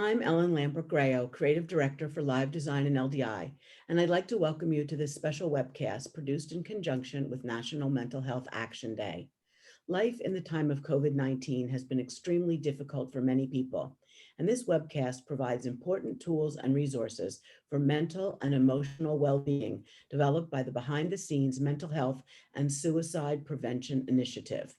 I'm Ellen Lampert-Greaux, Creative Director for Live Design and LDI, and I'd like to welcome you to this special webcast produced in conjunction with National Mental Health Action Day. Life in the time of COVID-19 has been extremely difficult for many people, and this webcast provides important tools and resources for mental and emotional well-being developed by the Behind the Scenes Mental Health and Suicide Prevention Initiative.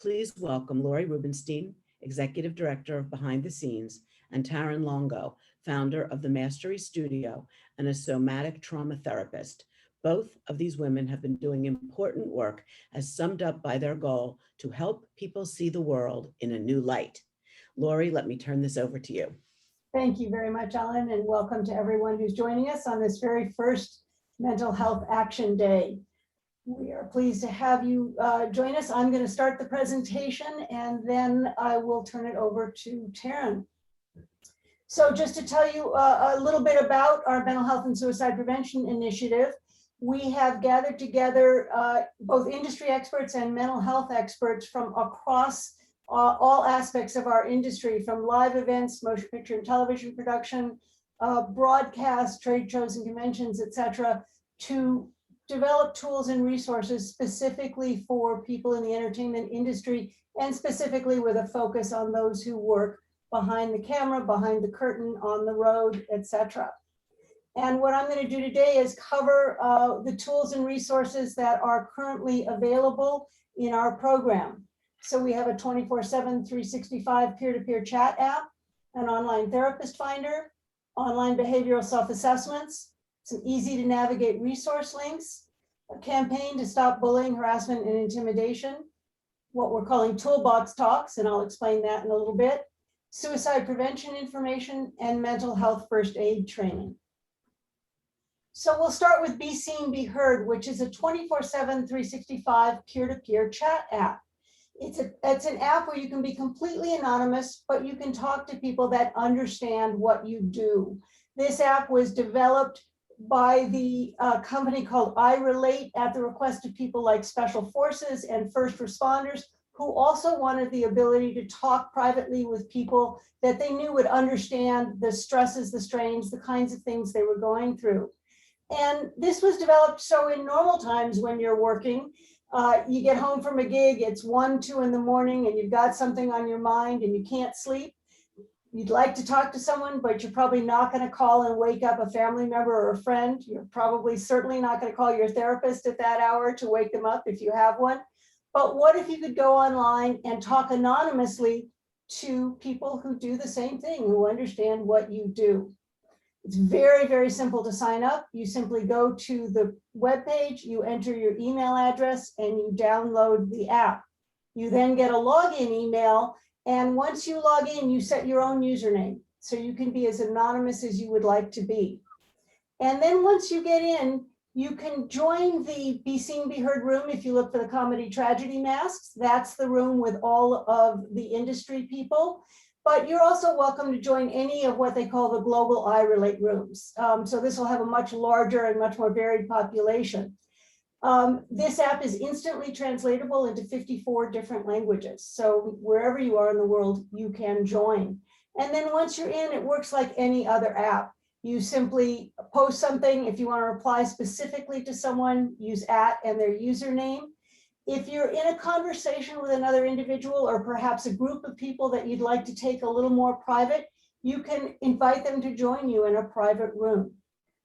Please welcome Lori Robinstein, Executive Director of Behind the Scenes, and Taryn Longo, founder of the Mastery Studio and a somatic trauma therapist. Both of these women have been doing important work as summed up by their goal to help people see the world in a new light. Lori, let me turn this over to you. Thank you very much, Ellen, and welcome to everyone who's joining us on this very first Mental Health Action Day. We are pleased to have you join us. I'm going to start the presentation and then I will turn it over to Taryn. So just to tell you a little bit about our Mental Health and Suicide Prevention Initiative, we have gathered together both industry experts and mental health experts from across all aspects of our industry, from live events, motion picture and television production, broadcast, trade shows and conventions, etc., to develop tools and resources specifically for people in the entertainment industry, and specifically with a focus on those who work behind the camera, behind the curtain, on the road, etc. And what I'm going to do today is cover the tools and resources that are currently available in our program. So we have a 24/7, 365 peer-to-peer chat app, an online therapist finder, online behavioral self-assessments, some easy to navigate resource links, a campaign to stop bullying, harassment, and intimidation, what we're calling toolbox talks, and I'll explain that in a little bit, suicide prevention information, and mental health first aid training. So we'll start with Be Seen, Be Heard, which is a 24/7, 365 peer-to-peer chat app. It's an app where you can be completely anonymous, but you can talk to people that understand what you do. This app was developed by the company called iRelate at the request of people like special forces and first responders, who also wanted the ability to talk privately with people that they knew would understand the stresses, the strains, the kinds of things they were going through. And this was developed so in normal times when you're working, you get home from a gig, it's 1, 2 in the morning, and you've got something on your mind and you can't sleep. You'd like to talk to someone, but you're probably not going to call and wake up a family member or a friend. You're probably certainly not going to call your therapist at that hour to wake them up if you have one. But what if you could go online and talk anonymously to people who do the same thing, who understand what you do? It's very, very simple to sign up. You simply go to the webpage, you enter your email address, and you download the app. You then get a login email, and once you log in, you set your own username, so you can be as anonymous as you would like to be. And then once you get in, you can join the Be Seen, Be Heard room. If you look for the comedy tragedy masks, that's the room with all of the industry people. But you're also welcome to join any of what they call the global iRelate rooms. So this will have a much larger and much more varied population. This app is instantly translatable into 54 different languages. So wherever you are in the world, you can join. And then once you're in, it works like any other app. You simply post something. If you want to reply specifically to someone, use @ and their username. If you're in a conversation with another individual or perhaps a group of people that you'd like to take a little more private, you can invite them to join you in a private room.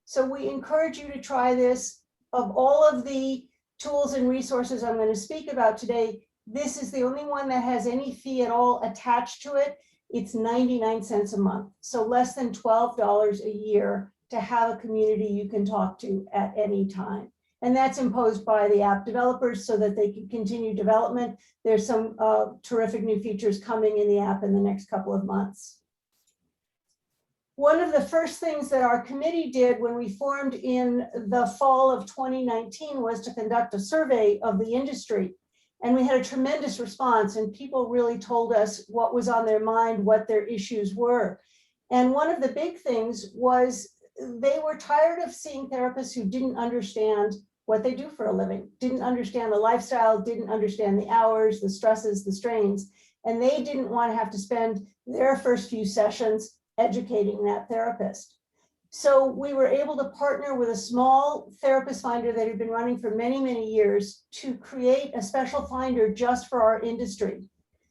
So we encourage you to try this. Of all of the tools and resources I'm going to speak about today, this is the only one that has any fee at all attached to it. It's 99 cents a month, so less than $12 a year to have a community you can talk to at any time. And that's imposed by the app developers so that they can continue development. There's some terrific new features coming in the app in the next couple of months. One of the first things that our committee did when we formed in the fall of 2019 was to conduct a survey of the industry. And we had a tremendous response, and people really told us what was on their mind, what their issues were. And one of the big things was they were tired of seeing therapists who didn't understand what they do for a living, didn't understand the lifestyle, didn't understand the hours, the stresses, the strains, and they didn't want to have to spend their first few sessions educating that therapist. So we were able to partner with a small therapist finder that had been running for many, many years to create a special finder just for our industry.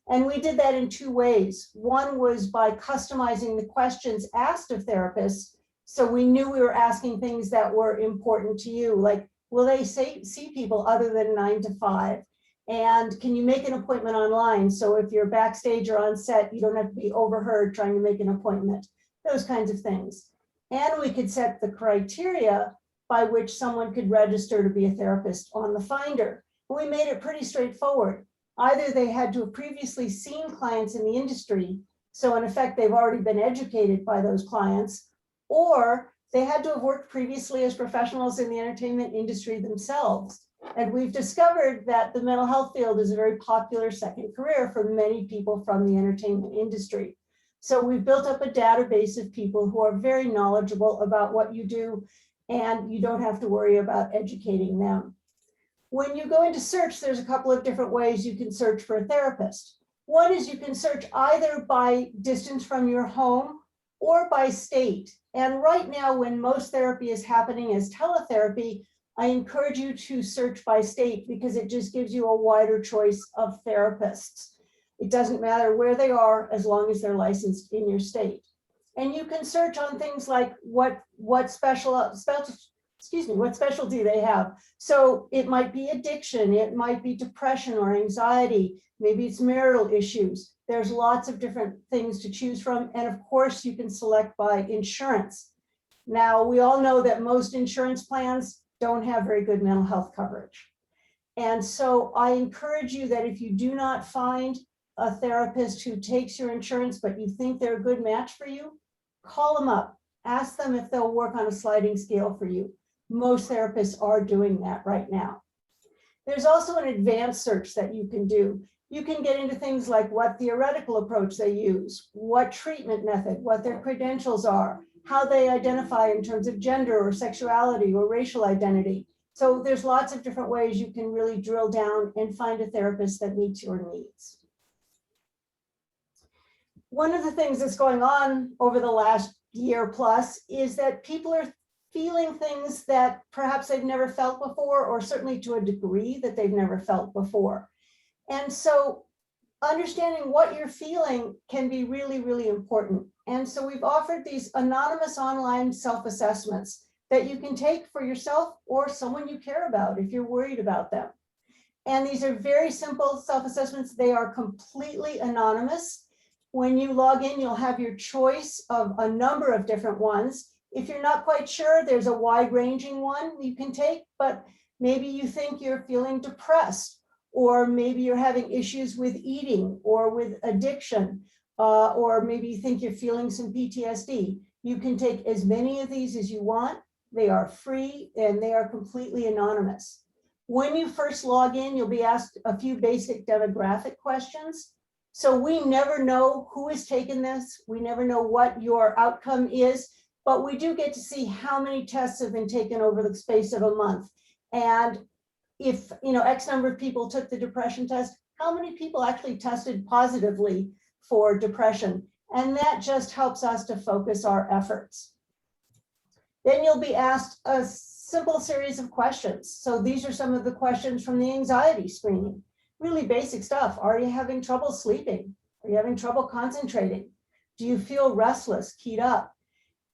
And we did that in two ways. One was by customizing the questions asked of therapists. So we knew we were asking things that were important to you, like, will they see people other than 9 to 5? And can you make an appointment online? So if you're backstage or on set, you don't have to be overheard trying to make an appointment, those kinds of things. And we could set the criteria by which someone could register to be a therapist on the finder. We made it pretty straightforward. Either they had to have previously seen clients in the industry, so in effect, they've already been educated by those clients, or they had to have worked previously as professionals in the entertainment industry themselves. And we've discovered that the mental health field is a very popular second career for many people from the entertainment industry. So we've built up a database of people who are very knowledgeable about what you do, and you don't have to worry about educating them. When you go into search, there's a couple of different ways you can search for a therapist. One is you can search either by distance from your home or by state. And right now, when most therapy is happening as teletherapy, I encourage you to search by state because it just gives you a wider choice of therapists. It doesn't matter where they are as long as they're licensed in your state. And you can search on things like what specialty they have. So it might be addiction, it might be depression or anxiety, maybe it's marital issues. There's lots of different things to choose from. And of course, you can select by insurance. Now, we all know that most insurance plans don't have very good mental health coverage. And so I encourage you that if you do not find a therapist who takes your insurance, but you think they're a good match for you, call them up, ask them if they'll work on a sliding scale for you. Most therapists are doing that right now. There's also an advanced search that you can do. You can get into things like what theoretical approach they use, what treatment method, what their credentials are, how they identify in terms of gender or sexuality or racial identity. So there's lots of different ways you can really drill down and find a therapist that meets your needs. One of the things that's going on over the last year plus is that people are feeling things that perhaps they've never felt before, or certainly to a degree that they've never felt before. And so understanding what you're feeling can be really, really important. And so we've offered these anonymous online self-assessments that you can take for yourself or someone you care about if you're worried about them. And these are very simple self-assessments. They are completely anonymous. When you log in, you'll have your choice of a number of different ones. If you're not quite sure, there's a wide-ranging one you can take, but maybe you think you're feeling depressed, or maybe you're having issues with eating or with addiction, or maybe you think you're feeling some PTSD. You can take as many of these as you want. They are free and they are completely anonymous. When you first log in, you'll be asked a few basic demographic questions. So we never know who has taken this. We never know what your outcome is, but we do get to see how many tests have been taken over the space of a month. And if, X number of people took the depression test, how many people actually tested positively for depression? And that just helps us to focus our efforts. Then you'll be asked a simple series of questions. So these are some of the questions from the anxiety screening. Really basic stuff. Are you having trouble sleeping? Are you having trouble concentrating? Do you feel restless, keyed up?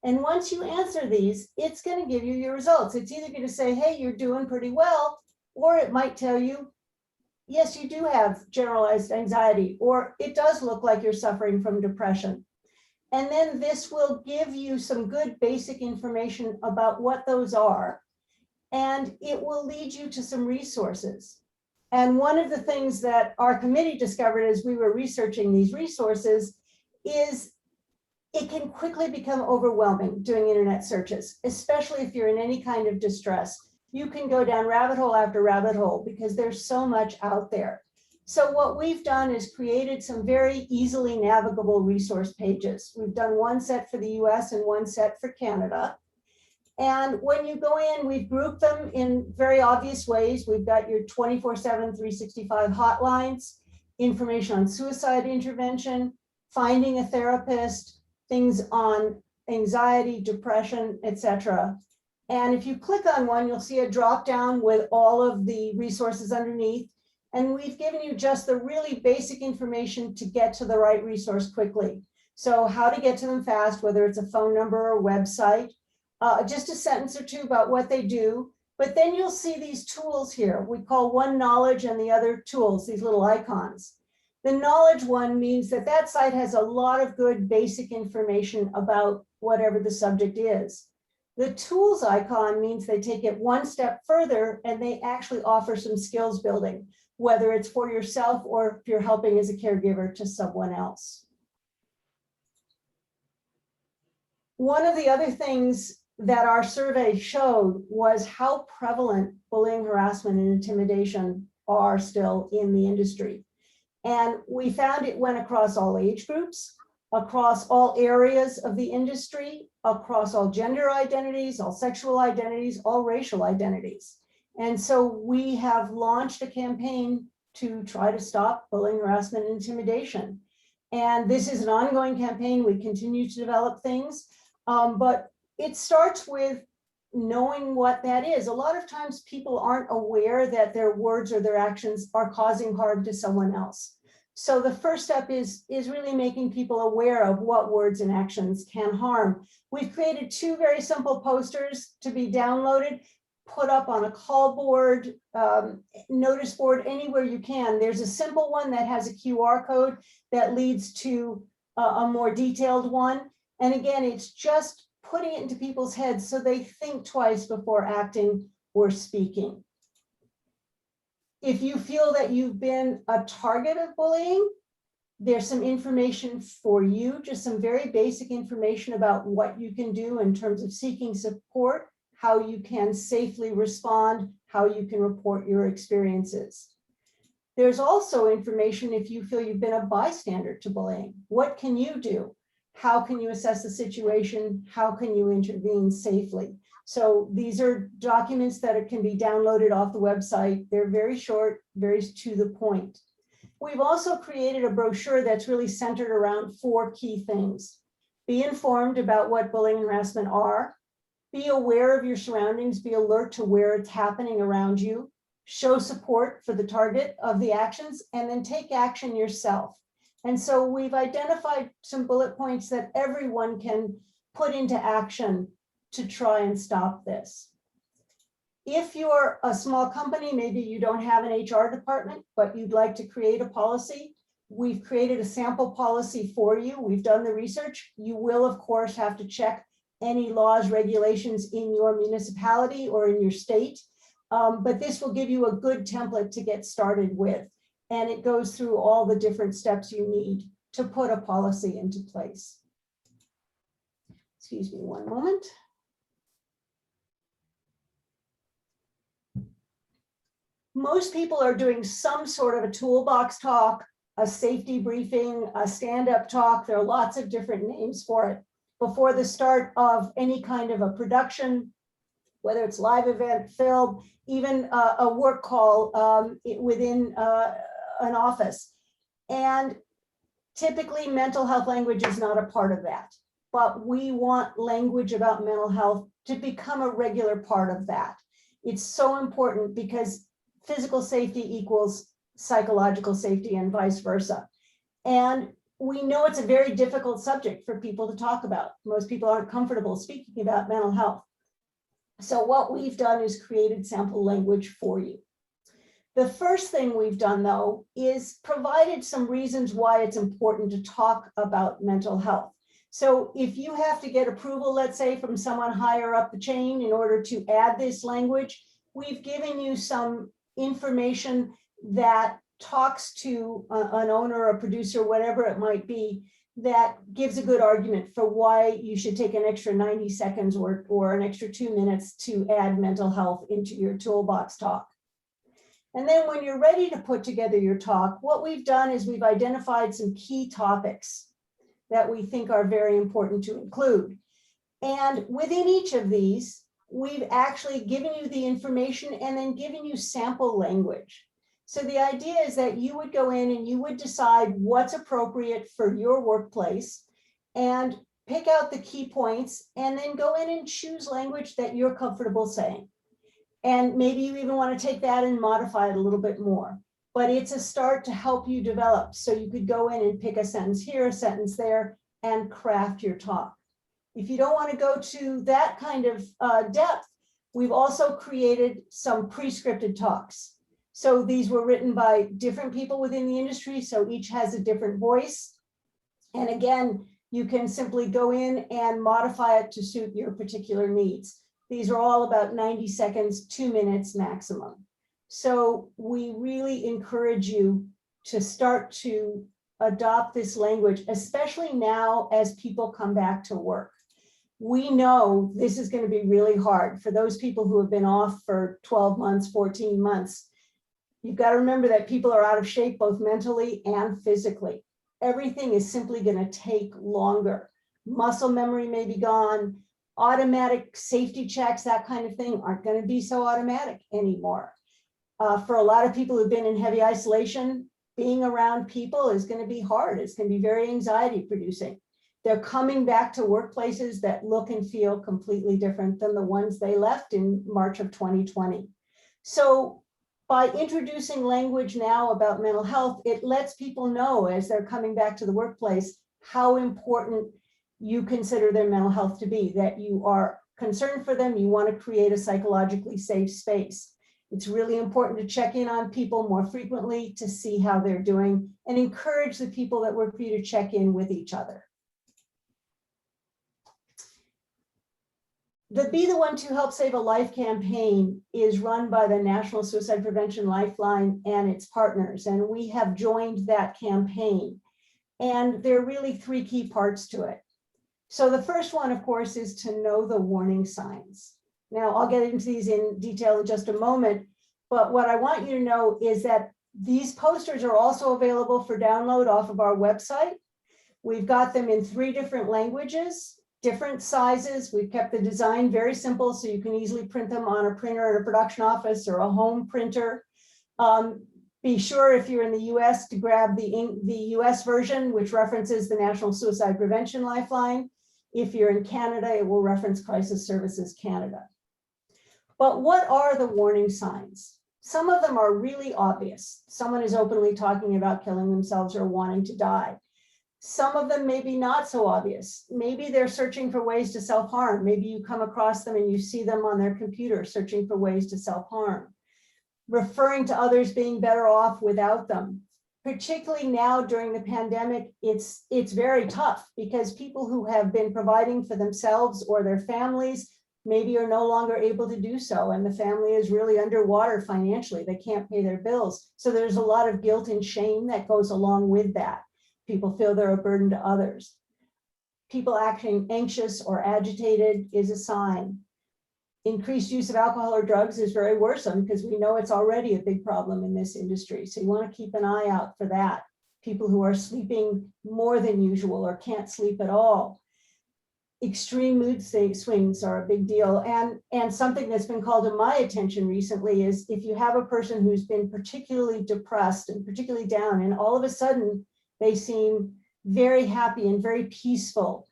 And once you answer these, it's going to give you your results. It's either going to say, hey, you're doing pretty well, or it might tell you, yes, you do have generalized anxiety, or it does look like you're suffering from depression. And then this will give you some good basic information about what those are, and it will lead you to some resources. And one of the things that our committee discovered as we were researching these resources is it can quickly become overwhelming doing internet searches, especially if you're in any kind of distress. You can go down rabbit hole after rabbit hole because there's so much out there. So what we've done is created some very easily navigable resource pages. We've done one set for the US and one set for Canada. And when you go in, we've grouped them in very obvious ways. We've got your 24/7, 365 hotlines, information on suicide intervention, finding a therapist, things on anxiety, depression, etc. And if you click on one, you'll see a drop down with all of the resources underneath. And we've given you just the really basic information to get to the right resource quickly. So how to get to them fast, whether it's a phone number or website, just a sentence or two about what they do. But then you'll see these tools here. We call one knowledge and the other tools, these little icons. The knowledge one means that that site has a lot of good basic information about whatever the subject is. The tools icon means they take it one step further and they actually offer some skills building, whether it's for yourself or if you're helping as a caregiver to someone else. One of the other things that our survey showed was how prevalent bullying, harassment, and intimidation are still in the industry. And we found it went across all age groups, across all areas of the industry, across all gender identities, all sexual identities, all racial identities. And so we have launched a campaign to try to stop bullying, harassment, and intimidation. And this is an ongoing campaign. We continue to develop things, but it starts with knowing what that is. A lot of times people aren't aware that their words or their actions are causing harm to someone else. So the first step is really making people aware of what words and actions can harm. We've created 2 very simple posters to be downloaded, put up on a call board, notice board, anywhere you can. There's a simple one that has a QR code that leads to a more detailed one. And again, it's just putting it into people's heads so they think twice before acting or speaking. If you feel that you've been a target of bullying, there's some information for you, just some very basic information about what you can do in terms of seeking support, how you can safely respond, how you can report your experiences. There's also information if you feel you've been a bystander to bullying. What can you do? How can you assess the situation? How can you intervene safely? So these are documents that can be downloaded off the website. They're very short, very to the point. We've also created a brochure that's really centered around 4 key things. Be informed about what bullying and harassment are. Be aware of your surroundings. Be alert to where it's happening around you. Show support for the target of the actions, and then take action yourself. And so we've identified some bullet points that everyone can put into action to try and stop this. If you're a small company, maybe you don't have an HR department, but you'd like to create a policy, we've created a sample policy for you. We've done the research. You will, of course, have to check any laws, regulations in your municipality or in your state, but this will give you a good template to get started with. And it goes through all the different steps you need to put a policy into place. Excuse me one moment. Most people are doing some sort of a toolbox talk, a safety briefing, a stand-up talk. There are lots of different names for it before the start of any kind of a production, whether it's live event, film, even a work call within an office. And typically mental health language is not a part of that, but we want language about mental health to become a regular part of that. It's so important because physical safety equals psychological safety and vice versa. And we know it's a very difficult subject for people to talk about. Most people aren't comfortable speaking about mental health. So what we've done is created sample language for you. The first thing we've done, though, is provided some reasons why it's important to talk about mental health. So if you have to get approval, let's say, from someone higher up the chain in order to add this language, we've given you some information that talks to an owner, a producer, whatever it might be, that gives a good argument for why you should take an extra 90 seconds or an extra 2 minutes to add mental health into your toolbox talk. And then when you're ready to put together your talk, what we've done is we've identified some key topics that we think are very important to include. And within each of these, we've actually given you the information and then given you sample language. So the idea is that you would go in and you would decide what's appropriate for your workplace. And pick out the key points and then go in and choose language that you're comfortable saying. And maybe you even want to take that and modify it a little bit more. But it's a start to help you develop. So you could go in and pick a sentence here, a sentence there, and craft your talk. If you don't want to go to that kind of depth, we've also created some pre-scripted talks. So these were written by different people within the industry, so each has a different voice. And again, you can simply go in and modify it to suit your particular needs. These are all about 90 seconds, 2 minutes maximum. So we really encourage you to start to adopt this language, especially now as people come back to work. We know this is going to be really hard for those people who have been off for 12 months, 14 months. You've got to remember that people are out of shape, both mentally and physically. Everything is simply going to take longer. Muscle memory may be gone. Automatic safety checks, that kind of thing, aren't going to be so automatic anymore. For a lot of people who've been in heavy isolation, being around people is going to be hard. It's going to be very anxiety producing. They're coming back to workplaces that look and feel completely different than the ones they left in March of 2020. So by introducing language now about mental health, it lets people know as they're coming back to the workplace how important you consider their mental health to be, that you are concerned for them, you want to create a psychologically safe space. It's really important to check in on people more frequently to see how they're doing and encourage the people that work for you to check in with each other. The Be the One to Help Save a Life campaign is run by the National Suicide Prevention Lifeline and its partners, and we have joined that campaign. And there are really 3 key parts to it. So the first one, of course, is to know the warning signs. Now, I'll get into these in detail in just a moment, but what I want you to know is that these posters are also available for download off of our website. We've got them in 3 different languages, different sizes. We've kept the design very simple so you can easily print them on a printer at a production office or a home printer. Be sure if you're in the US to grab the US version, which references the National Suicide Prevention Lifeline. If you're in Canada, it will reference Crisis Services Canada. But what are the warning signs? Some of them are really obvious. Someone is openly talking about killing themselves or wanting to die. Some of them may be not so obvious. Maybe they're searching for ways to self-harm. Maybe you come across them and you see them on their computer searching for ways to self-harm. Referring to others being better off without them. Particularly now during the pandemic, it's very tough because people who have been providing for themselves or their families maybe are no longer able to do so, and the family is really underwater financially. They can't pay their bills. So there's a lot of guilt and shame that goes along with that. People feel they're a burden to others. People acting anxious or agitated is a sign. Increased use of alcohol or drugs is very worrisome because we know it's already a big problem in this industry. So you want to keep an eye out for that. People who are sleeping more than usual or can't sleep at all. Extreme mood swings are a big deal. And something that's been called to my attention recently is if you have a person who's been particularly depressed and particularly down, and all of a sudden they seem very happy and very peaceful,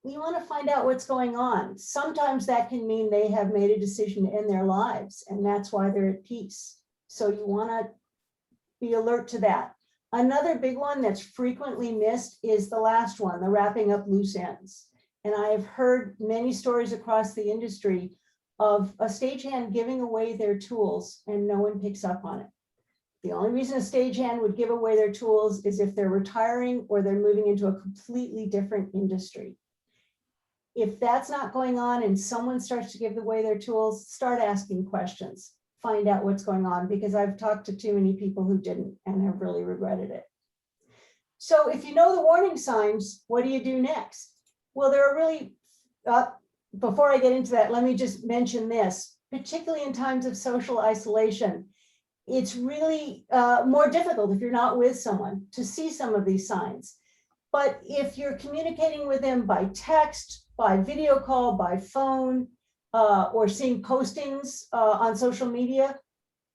you want to find out what's going on. Sometimes that can mean they have made a decision to end their lives, and that's why they're at peace. So you want to be alert to that. Another big one that's frequently missed is the last one, the wrapping up loose ends. And I have heard many stories across the industry of a stagehand giving away their tools and no one picks up on it. The only reason a stagehand would give away their tools is if they're retiring or they're moving into a completely different industry. If that's not going on and someone starts to give away their tools, start asking questions. Find out what's going on, because I've talked to too many people who didn't and have really regretted it. So if you know the warning signs, what do you do next? Well, there are really, before I get into that, let me just mention this, particularly in times of social isolation, it's really more difficult if you're not with someone to see some of these signs. But if you're communicating with them by text, by video call, by phone, or seeing postings on social media,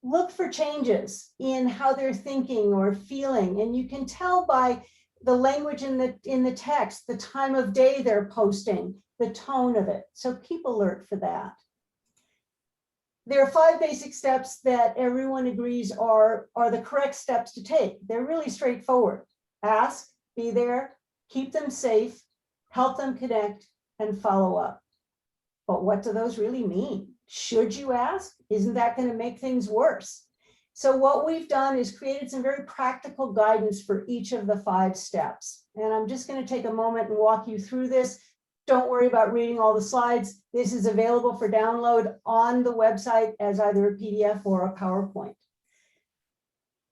look for changes in how they're thinking or feeling. And you can tell by the language in the text, the time of day they're posting, the tone of it. So keep alert for that. There are 5 basic steps that everyone agrees are the correct steps to take. They're really straightforward. Ask, be there, keep them safe, help them connect, and follow up. But what do those really mean? Should you ask? Isn't that going to make things worse? So what we've done is created some very practical guidance for each of the 5 steps. And I'm just going to take a moment and walk you through this. Don't worry about reading all the slides. This is available for download on the website as either a PDF or a PowerPoint.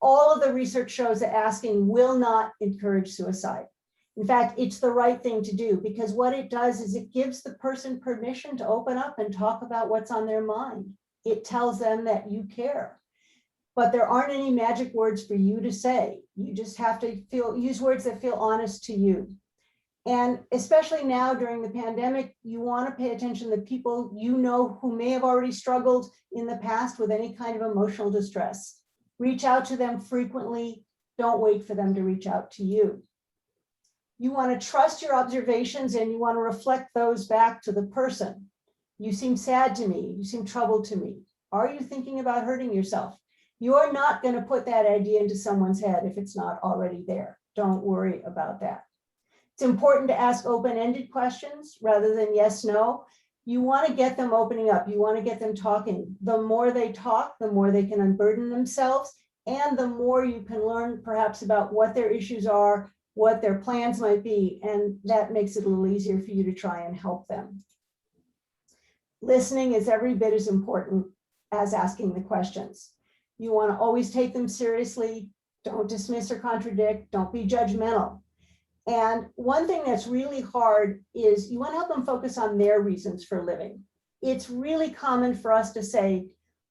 All of the research shows that asking will not encourage suicide. In fact, it's the right thing to do, because what it does is it gives the person permission to open up and talk about what's on their mind. It tells them that you care. But there aren't any magic words for you to say. You just have to use words that feel honest to you. And especially now during the pandemic, you want to pay attention to people you know who may have already struggled in the past with any kind of emotional distress. Reach out to them frequently. Don't wait for them to reach out to you. You want to trust your observations and you want to reflect those back to the person. You seem sad to me. You seem troubled to me. Are you thinking about hurting yourself? You're not going to put that idea into someone's head if it's not already there. Don't worry about that. It's important to ask open-ended questions rather than yes, no. You want to get them opening up. You want to get them talking. The more they talk, the more they can unburden themselves, and the more you can learn perhaps about what their issues are, what their plans might be, and that makes it a little easier for you to try and help them. Listening is every bit as important as asking the questions. You want to always take them seriously. Don't dismiss or contradict. Don't be judgmental. And one thing that's really hard is you want to help them focus on their reasons for living. It's really common for us to say,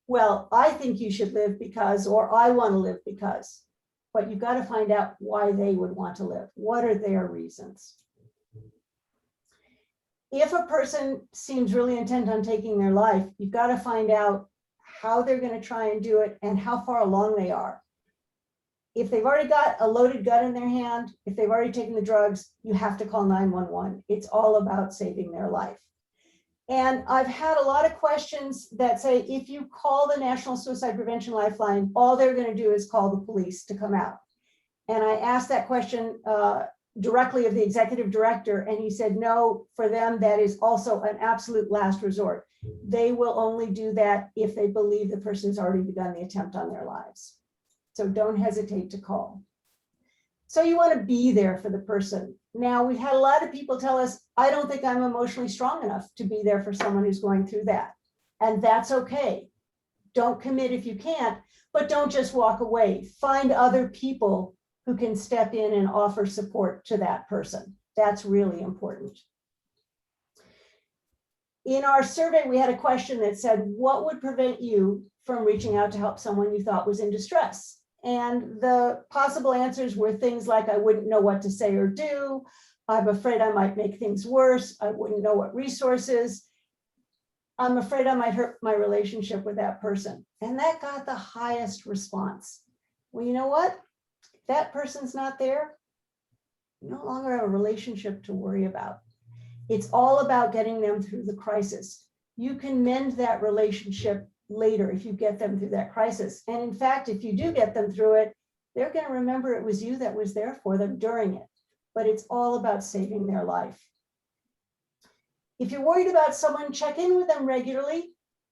well, I think you should live because, or I want to live because. But you've got to find out why they would want to live. What are their reasons? If a person seems really intent on taking their life, you've got to find out how they're going to try and do it and how far along they are. If they've already got a loaded gun in their hand, if they've already taken the drugs, you have to call 911. It's all about saving their life. And I've had a lot of questions that say, if you call the National Suicide Prevention Lifeline, all they're going to do is call the police to come out. And I asked that question directly of the executive director, and he said, no, for them, that is also an absolute last resort. They will only do that if they believe the person's already begun the attempt on their lives. So don't hesitate to call. So you want to be there for the person. Now, we've had a lot of people tell us, I don't think I'm emotionally strong enough to be there for someone who's going through that. And that's okay. Don't commit if you can't, but don't just walk away. Find other people who can step in and offer support to that person. That's really important. In our survey, we had a question that said, what would prevent you from reaching out to help someone you thought was in distress? And the possible answers were things like, I wouldn't know what to say or do. I'm afraid I might make things worse. I wouldn't know what resources. I'm afraid I might hurt my relationship with that person. And that got the highest response. Well, you know what? If that person's not there, you no longer have a relationship to worry about. It's all about getting them through the crisis. You can mend that relationship later if you get them through that crisis. And in fact, if you do get them through it, they're going to remember it was you that was there for them during it. But it's all about saving their life. If you're worried about someone, check in with them regularly.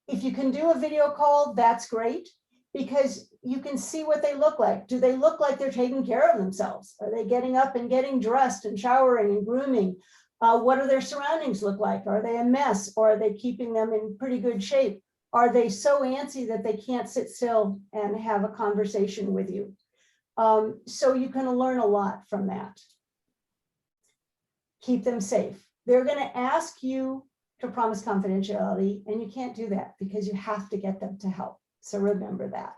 If you can do a video call, that's great, because you can see what they look like. Do they look like they're taking care of themselves? Are they getting up and getting dressed and showering and grooming? What do their surroundings look like? Are they a mess, or are they keeping them in pretty good shape? Are they so antsy that they can't sit still and have a conversation with you? So you can learn a lot from that. Keep them safe. They're going to ask you to promise confidentiality, and you can't do that because you have to get them to help. So remember that.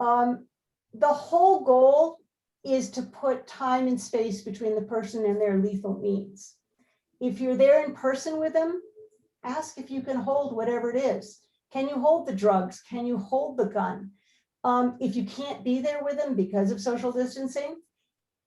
The whole goal is to put time and space between the person and their lethal means. If you're there in person with them, ask if you can hold whatever it is. Can you hold the drugs? Can you hold the gun? If you can't be there with them because of social distancing,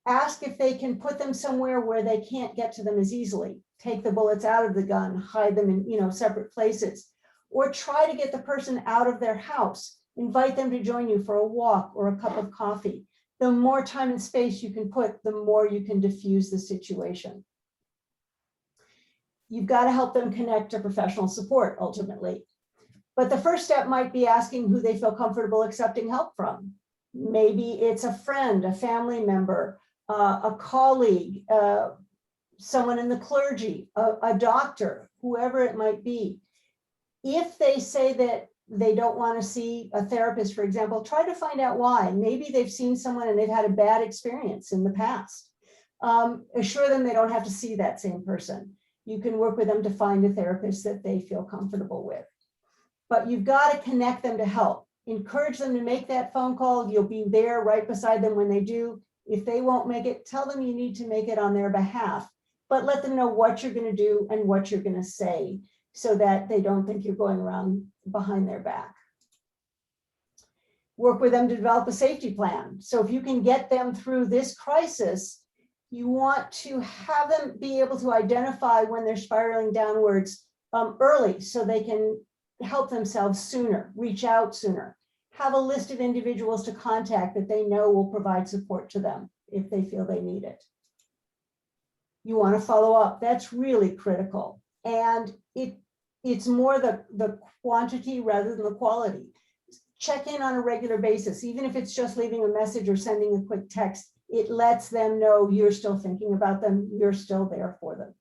Ask if they can put them somewhere where they can't get to them as easily. Take the bullets out of the gun, hide them in separate places, or try to get the person out of their house. Invite them to join you for a walk or a cup of coffee. The more time and space you can put, the more you can diffuse the situation. You've got to help them connect to professional support ultimately. But the first step might be asking who they feel comfortable accepting help from. Maybe it's a friend, a family member, a colleague, someone in the clergy, a doctor, whoever it might be. If they say that they don't want to see a therapist, for example, try to find out why. Maybe they've seen someone and they've had a bad experience in the past. Assure them they don't have to see that same person. You can work with them to find a therapist that they feel comfortable with. But you've got to connect them to help. Encourage them to make that phone call. You'll be there right beside them when they do. If they won't make it, tell them you need to make it on their behalf, but let them know what you're going to do and what you're going to say so that they don't think you're going around behind their back. Work with them to develop a safety plan. So if you can get them through this crisis, you want to have them be able to identify when they're spiraling downwards early so they can help themselves sooner, reach out sooner. Have a list of individuals to contact that they know will provide support to them if they feel they need it. You want to follow up. That's really critical. And it's more the quantity rather than the quality. Check in on a regular basis, even if it's just leaving a message or sending a quick text. It lets them know you're still thinking about them, you're still there for them.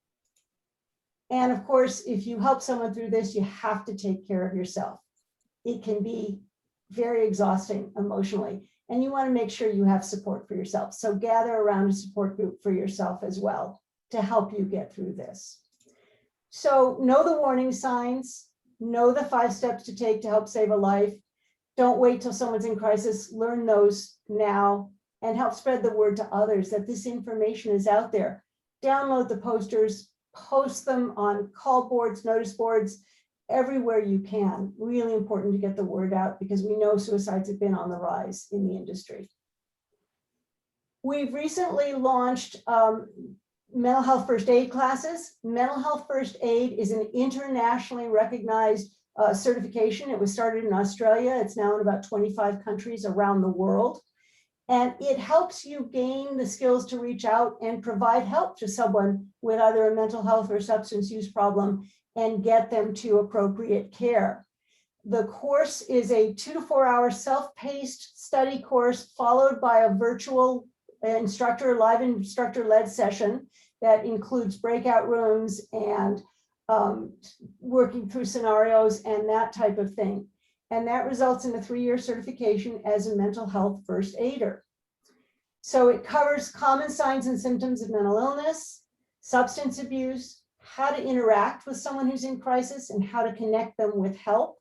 And of course, if you help someone through this, you have to take care of yourself. It can be very exhausting emotionally, and you want to make sure you have support for yourself. So gather around a support group for yourself as well to help you get through this. So know the warning signs, know the 5 steps to take to help save a life. Don't wait till someone's in crisis, learn those now and help spread the word to others that this information is out there. Download the posters, post them on call boards, notice boards, everywhere you can. Really important to get the word out because we know suicides have been on the rise in the industry. We've recently launched mental health first aid classes. Mental health first aid is an internationally recognized certification. It was started in Australia. It's now in about 25 countries around the world. And it helps you gain the skills to reach out and provide help to someone with either a mental health or substance use problem and get them to appropriate care. The course is a 2 to 4 hour self-paced study course followed by a virtual instructor, live instructor-led session that includes breakout rooms and working through scenarios and that type of thing. And that results in a 3-year certification as a mental health first aider. So it covers common signs and symptoms of mental illness, substance abuse, how to interact with someone who's in crisis and how to connect them with help.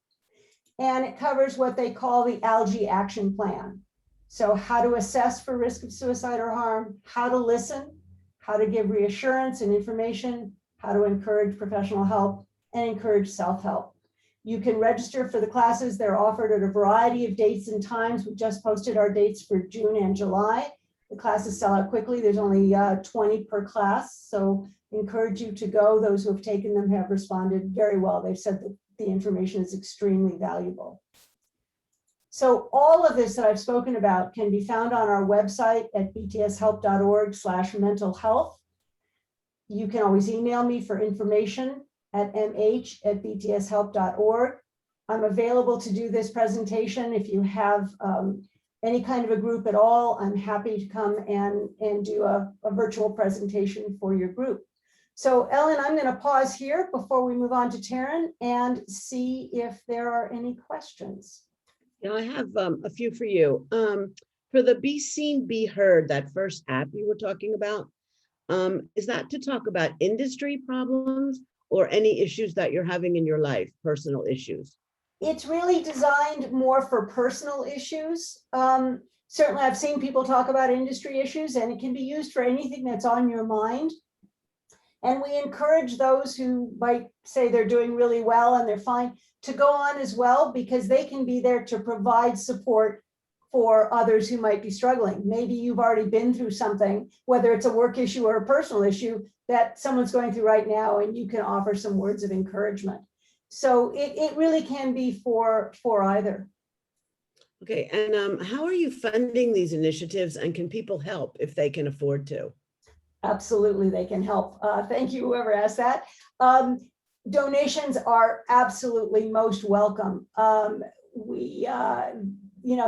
And it covers what they call the ALGE action plan. So how to assess for risk of suicide or harm, how to listen, how to give reassurance and information, how to encourage professional help and encourage self-help. You can register for the classes. They're offered at a variety of dates and times. We just posted our dates for June and July. The classes sell out quickly. There's only 20 per class. So encourage you to go. Those who have taken them have responded very well. They've said that the information is extremely valuable. So all of this that I've spoken about can be found on our website at btshelp.org/mental health. You can always email me for information at mh@btshelp.org. I'm available to do this presentation. If you have any kind of a group at all, I'm happy to come and do a virtual presentation for your group. So Ellen, I'm going to pause here before we move on to Taryn and see if there are any questions. Yeah, I have a few for you. For the Be Seen, Be Heard, that first app you were talking about, is that to talk about industry problems or any issues that you're having in your life, personal issues? It's really designed more for personal issues. Certainly I've seen people talk about industry issues and it can be used for anything that's on your mind. And we encourage those who might say they're doing really well and they're fine to go on as well because they can be there to provide support for others who might be struggling. Maybe you've already been through something, whether it's a work issue or a personal issue that someone's going through right now, and you can offer some words of encouragement. So it really can be for either. Okay, and how are you funding these initiatives, and can people help if they can afford to? Absolutely, they can help. Thank you, whoever asked that. Donations are absolutely most welcome.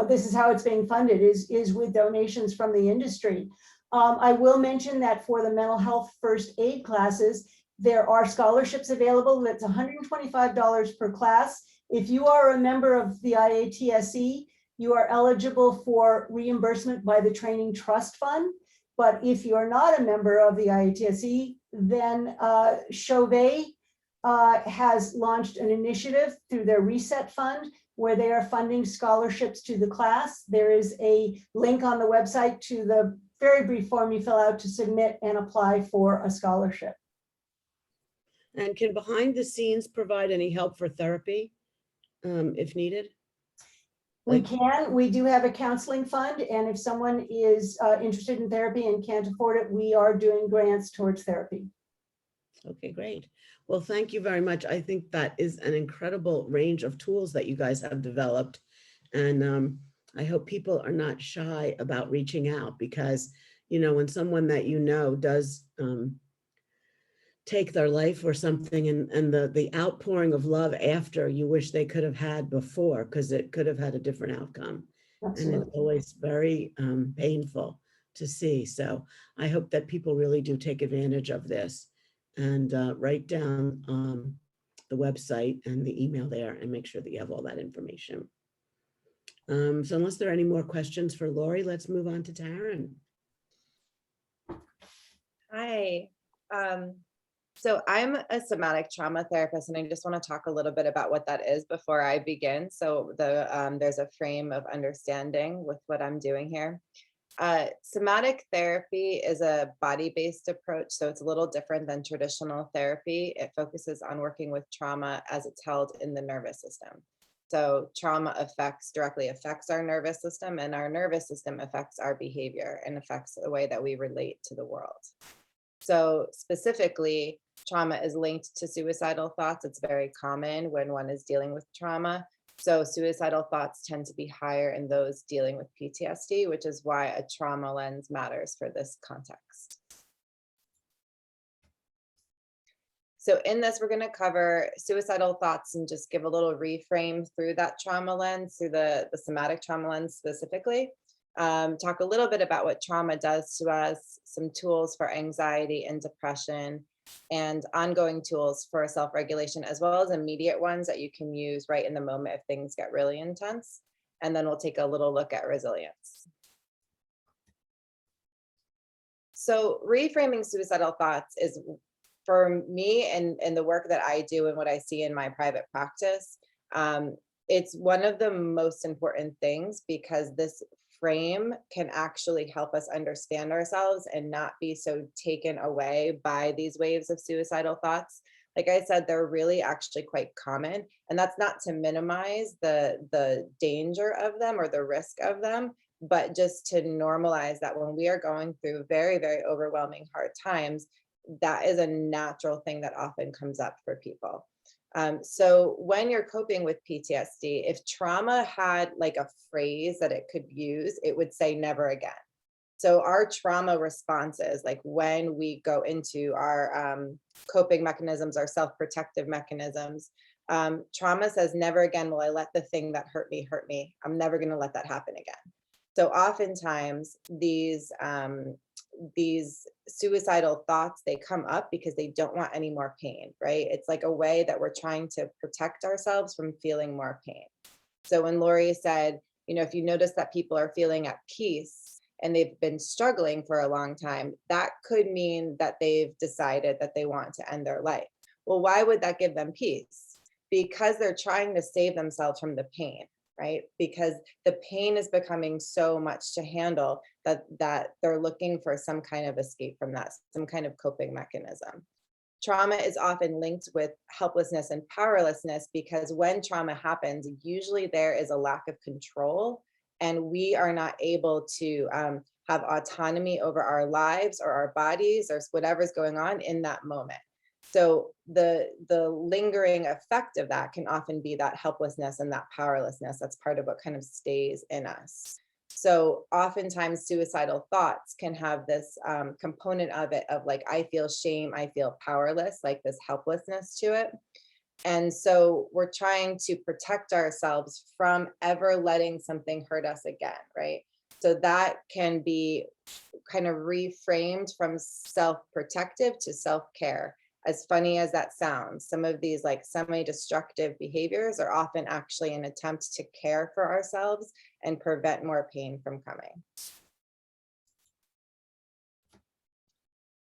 This is how it's being funded, is with donations from the industry. I will mention that for the mental health first aid classes, there are scholarships available. That's $125 per class. If you are a member of the IATSE, you are eligible for reimbursement by the Training Trust Fund. But if you're not a member of the IATSE, then Chauvet has launched an initiative through their Reset Fund where they are funding scholarships to the class. There is a link on the website to the very brief form you fill out to submit and apply for a scholarship. And can behind the scenes provide any help for therapy if needed? We can. We do have a counseling fund, and if someone is interested in therapy and can't afford it, we are doing grants towards therapy. Okay, great. Well, thank you very much. I think that is an incredible range of tools that you guys have developed. And I hope people are not shy about reaching out, because, you know, when someone that you know does take their life or something, and the outpouring of love after, you wish they could have had before, because it could have had a different outcome. Absolutely. And it's always very painful to see. So I hope that people really do take advantage of this and write down the website and the email there and make sure that you have all that information. So unless there are any more questions for Lori, let's move on to Taryn. Hi. So I'm a somatic trauma therapist, and I just want to talk a little bit about what that is before I begin. So there's a frame of understanding with what I'm doing here. Somatic therapy is a body-based approach, so it's a little different than traditional therapy. It focuses on working with trauma as it's held in the nervous system. So trauma directly affects our nervous system, and our nervous system affects our behavior and affects the way that we relate to the world. So specifically, trauma is linked to suicidal thoughts. It's very common when one is dealing with trauma. So suicidal thoughts tend to be higher in those dealing with PTSD, which is why a trauma lens matters for this context. So in this, we're going to cover suicidal thoughts and just give a little reframe through that trauma lens, through the somatic trauma lens specifically. Talk a little bit about what trauma does to us, some tools for anxiety and depression, and ongoing tools for self-regulation, as well as immediate ones that you can use right in the moment if things get really intense. And then we'll take a little look at resilience. So reframing suicidal thoughts is, for me and the work that I do and what I see in my private practice, it's one of the most important things, because this frame can actually help us understand ourselves and not be so taken away by these waves of suicidal thoughts. Like I said, they're really actually quite common, and that's not to minimize the danger of them or the risk of them, but just to normalize that when we are going through very, very overwhelming hard times, that is a natural thing that often comes up for people. So when you're coping with PTSD, if trauma had like a phrase that it could use, it would say never again. So our trauma responses, like when we go into our coping mechanisms, our self-protective mechanisms, trauma says never again will I let the thing that hurt me. I'm never going to let that happen again. So oftentimes these suicidal thoughts, they come up because they don't want any more pain, right? It's like a way that we're trying to protect ourselves from feeling more pain. So when Lori said, you know, if you notice that people are feeling at peace and they've been struggling for a long time, that could mean that they've decided that they want to end their life. Well, why would that give them peace? Because they're trying to save themselves from the pain, right? Because the pain is becoming so much to handle that they're looking for some kind of escape from that, some kind of coping mechanism. Trauma is often linked with helplessness and powerlessness, because when trauma happens, usually there is a lack of control and we are not able to have autonomy over our lives or our bodies or whatever's going on in that moment. So the lingering effect of that can often be that helplessness and that powerlessness. That's part of what kind of stays in us. So oftentimes suicidal thoughts can have this component of it of like, I feel shame, I feel powerless, like this helplessness to it. And so we're trying to protect ourselves from ever letting something hurt us again, right? So that can be kind of reframed from self-protective to self-care. As funny as that sounds, some of these like semi-destructive behaviors are often actually an attempt to care for ourselves and prevent more pain from coming.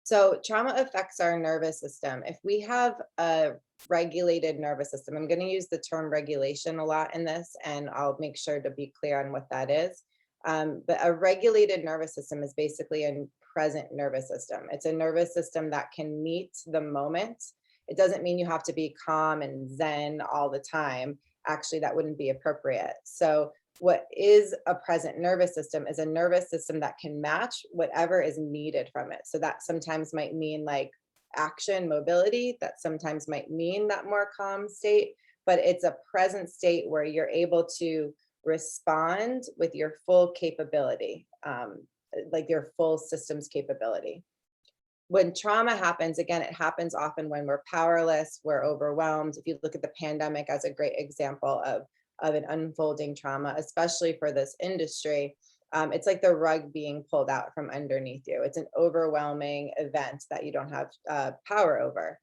So trauma affects our nervous system. If we have a regulated nervous system, I'm going to use the term regulation a lot in this, and I'll make sure to be clear on what that is. But a regulated nervous system is basically a present nervous system. It's a nervous system that can meet the moment. It doesn't mean you have to be calm and zen all the time. Actually, that wouldn't be appropriate. So what is a present nervous system is a nervous system that can match whatever is needed from it. So that sometimes might mean like action, mobility, that sometimes might mean that more calm state, but it's a present state where you're able to respond with your full capability, like your full systems capability. When trauma happens, again, it happens often when we're powerless, we're overwhelmed. If you look at the pandemic as a great example of an unfolding trauma, especially for this industry, it's like the rug being pulled out from underneath you. It's an overwhelming event that you don't have power over.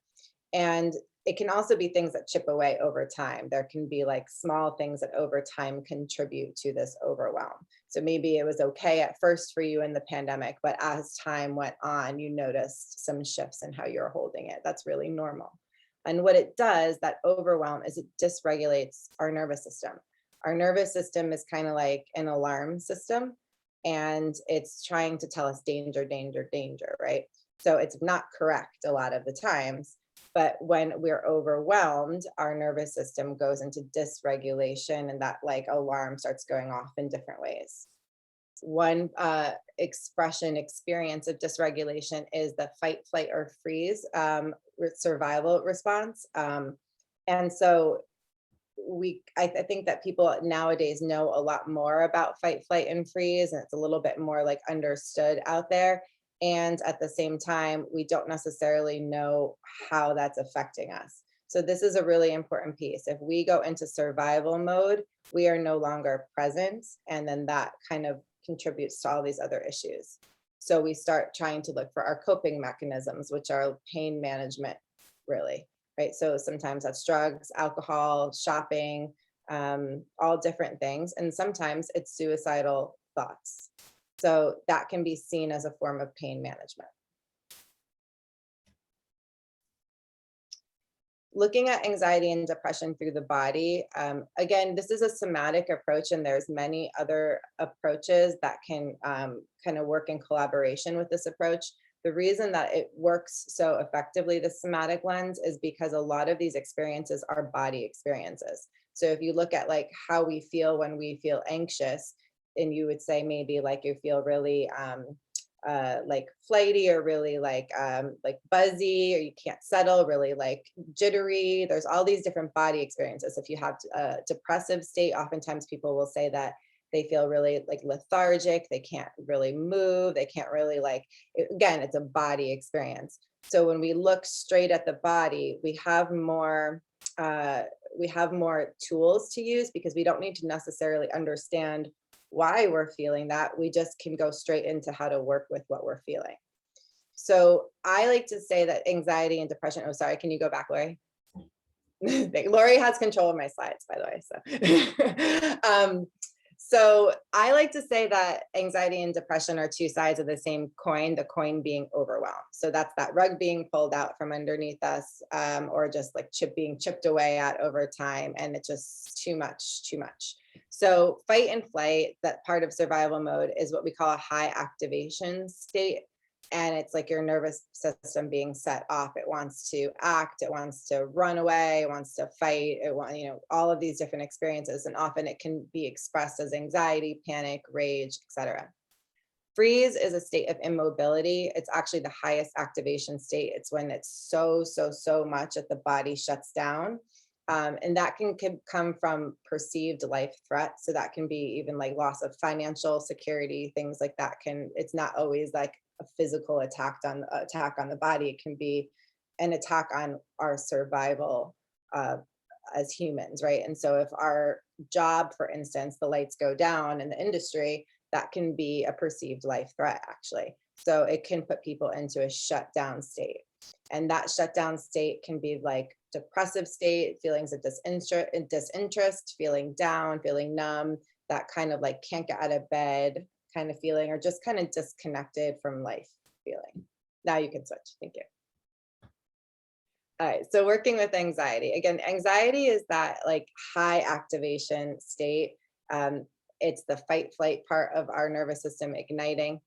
And it can also be things that chip away over time. There can be like small things that over time contribute to this overwhelm. So maybe it was okay at first for you in the pandemic, but as time went on, you noticed some shifts in how you're holding it. That's really normal. And what it does, that overwhelm, is it dysregulates our nervous system. Our nervous system is kind of like an alarm system, and it's trying to tell us danger, danger, danger, right? So it's not correct a lot of the times. But when we're overwhelmed, our nervous system goes into dysregulation, and that like alarm starts going off in different ways. One experience of dysregulation is the fight, flight, or freeze survival response. And so I think that people nowadays know a lot more about fight, flight, and freeze, and it's a little bit more like understood out there. And at the same time, we don't necessarily know how that's affecting us. So this is a really important piece. If we go into survival mode, we are no longer present, and then that kind of contributes to all these other issues. So we start trying to look for our coping mechanisms, which are pain management, really, right? So sometimes that's drugs, alcohol, shopping, all different things. And sometimes it's suicidal thoughts. So that can be seen as a form of pain management. Looking at anxiety and depression through the body, again, this is a somatic approach, and there's many other approaches that can kind of work in collaboration with this approach. The reason that it works so effectively, the somatic lens, is because a lot of these experiences are body experiences. So if you look at like how we feel when we feel anxious, and you would say maybe like you feel really like flighty, or really like buzzy, or you can't settle, really like jittery. There's all these different body experiences. If you have a depressive state, oftentimes people will say that they feel really like lethargic, they can't really move, they can't really again, it's a body experience. So when we look straight at the body, we have more tools to use, because we don't need to necessarily understand why we're feeling that. We just can go straight into how to work with what we're feeling. So I like to say that anxiety and depression, oh, sorry, can you go back, Lori? Lori has control of my slides, by the way. So I like to say that anxiety and depression are two sides of the same coin, the coin being overwhelmed. So that's that rug being pulled out from underneath us, or just like being chipped away at over time, and it's just too much, too much. So fight and flight, that part of survival mode, is what we call a high activation state. And it's like your nervous system being set off. It wants to act, it wants to run away, it wants to fight, it wants, all of these different experiences. And often it can be expressed as anxiety, panic, rage, etc. Freeze is a state of immobility. It's actually the highest activation state. It's when it's so much that the body shuts down. And that can come from perceived life threat. So that can be even like loss of financial security, things like that. It's not always like a physical attack on the body. It can be an attack on our survival as humans, right? And so if our job, for instance, the lights go down in the industry, that can be a perceived life threat, actually. So it can put people into a shutdown state. And that shutdown state can be like depressive state, feelings of disinterest, feeling down, feeling numb, that kind of like can't get out of bed kind of feeling, or just kind of disconnected from life feeling. Now you can switch. Thank you. All right, so working with anxiety. Again, anxiety is that like high activation state. It's the fight flight part of our nervous system igniting.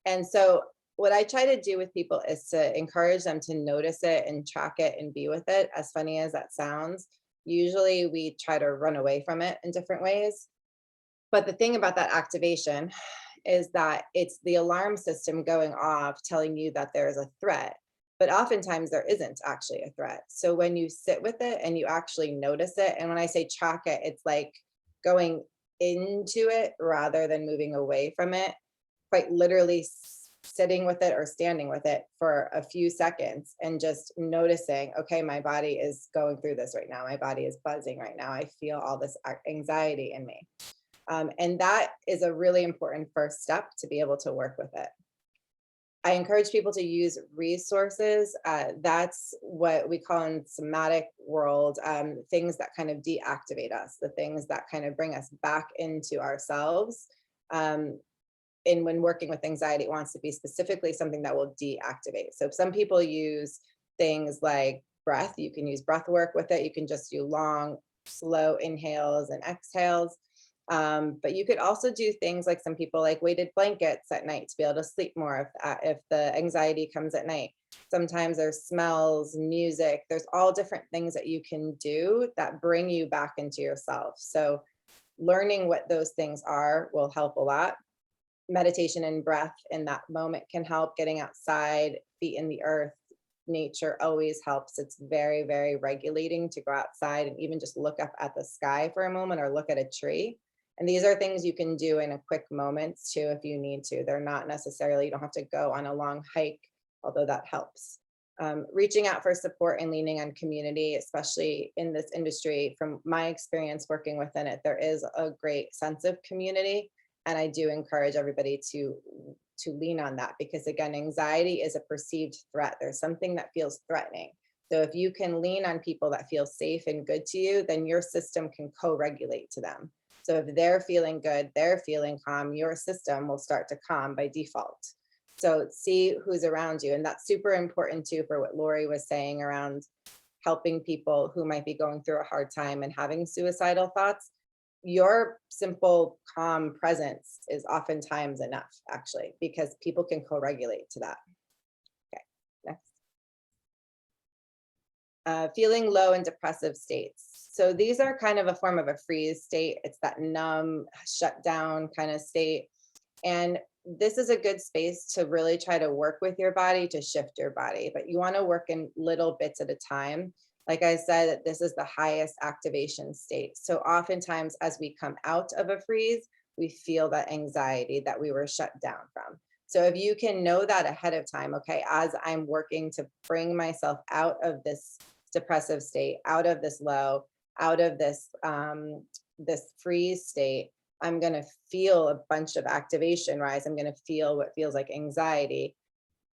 And so what I try to do with people is to encourage them to notice it and track it and be with it, as funny as that sounds. Usually we try to run away from it in different ways. But the thing about that activation is that it's the alarm system going off telling you that there's a threat. But oftentimes there isn't actually a threat. So when you sit with it and you actually notice it, and when I say track it, it's like going into it rather than moving away from it, quite literally sitting with it or standing with it for a few seconds and just noticing, okay, my body is going through this right now. My body is buzzing right now. I feel all this anxiety in me. And that is a really important first step to be able to work with it. I encourage people to use resources. That's what we call in somatic world, things that kind of deactivate us, the things that kind of bring us back into ourselves. And when working with anxiety, it wants to be specifically something that will deactivate. So some people use things like breath. You can use breath work with it. You can just do long, slow inhales and exhales. But you could also do things like some people like weighted blankets at night to be able to sleep more if the anxiety comes at night. Sometimes there's smells, music, there's all different things that you can do that bring you back into yourself. So learning what those things are will help a lot. Meditation and breath in that moment can help. Getting outside, feet in the earth, nature always helps. It's very, very regulating to go outside and even just look up at the sky for a moment or look at a tree. And these are things you can do in a quick moment too, if you need to. They're not necessarily, you don't have to go on a long hike, although that helps. Reaching out for support and leaning on community, especially in this industry, from my experience working within it, there is a great sense of community. And I do encourage everybody to lean on that, because again, anxiety is a perceived threat. There's something that feels threatening. So if you can lean on people that feel safe and good to you, then your system can co-regulate to them. So if they're feeling good, they're feeling calm, your system will start to calm by default. So see who's around you. And that's super important too for what Lori was saying around helping people who might be going through a hard time and having suicidal thoughts. Your simple, calm presence is oftentimes enough, actually, because people can co-regulate to that. Okay, next. Feeling low and depressive states. So these are kind of a form of a freeze state. It's that numb, shut down kind of state. And this is a good space to really try to work with your body to shift your body, but you want to work in little bits at a time. Like I said, this is the highest activation state. So oftentimes as we come out of a freeze, we feel that anxiety that we were shut down from. So if you can know that ahead of time, okay, as I'm working to bring myself out of this depressive state, out of this low, out of this, this freeze state, I'm going to feel a bunch of activation rise. I'm going to feel what feels like anxiety.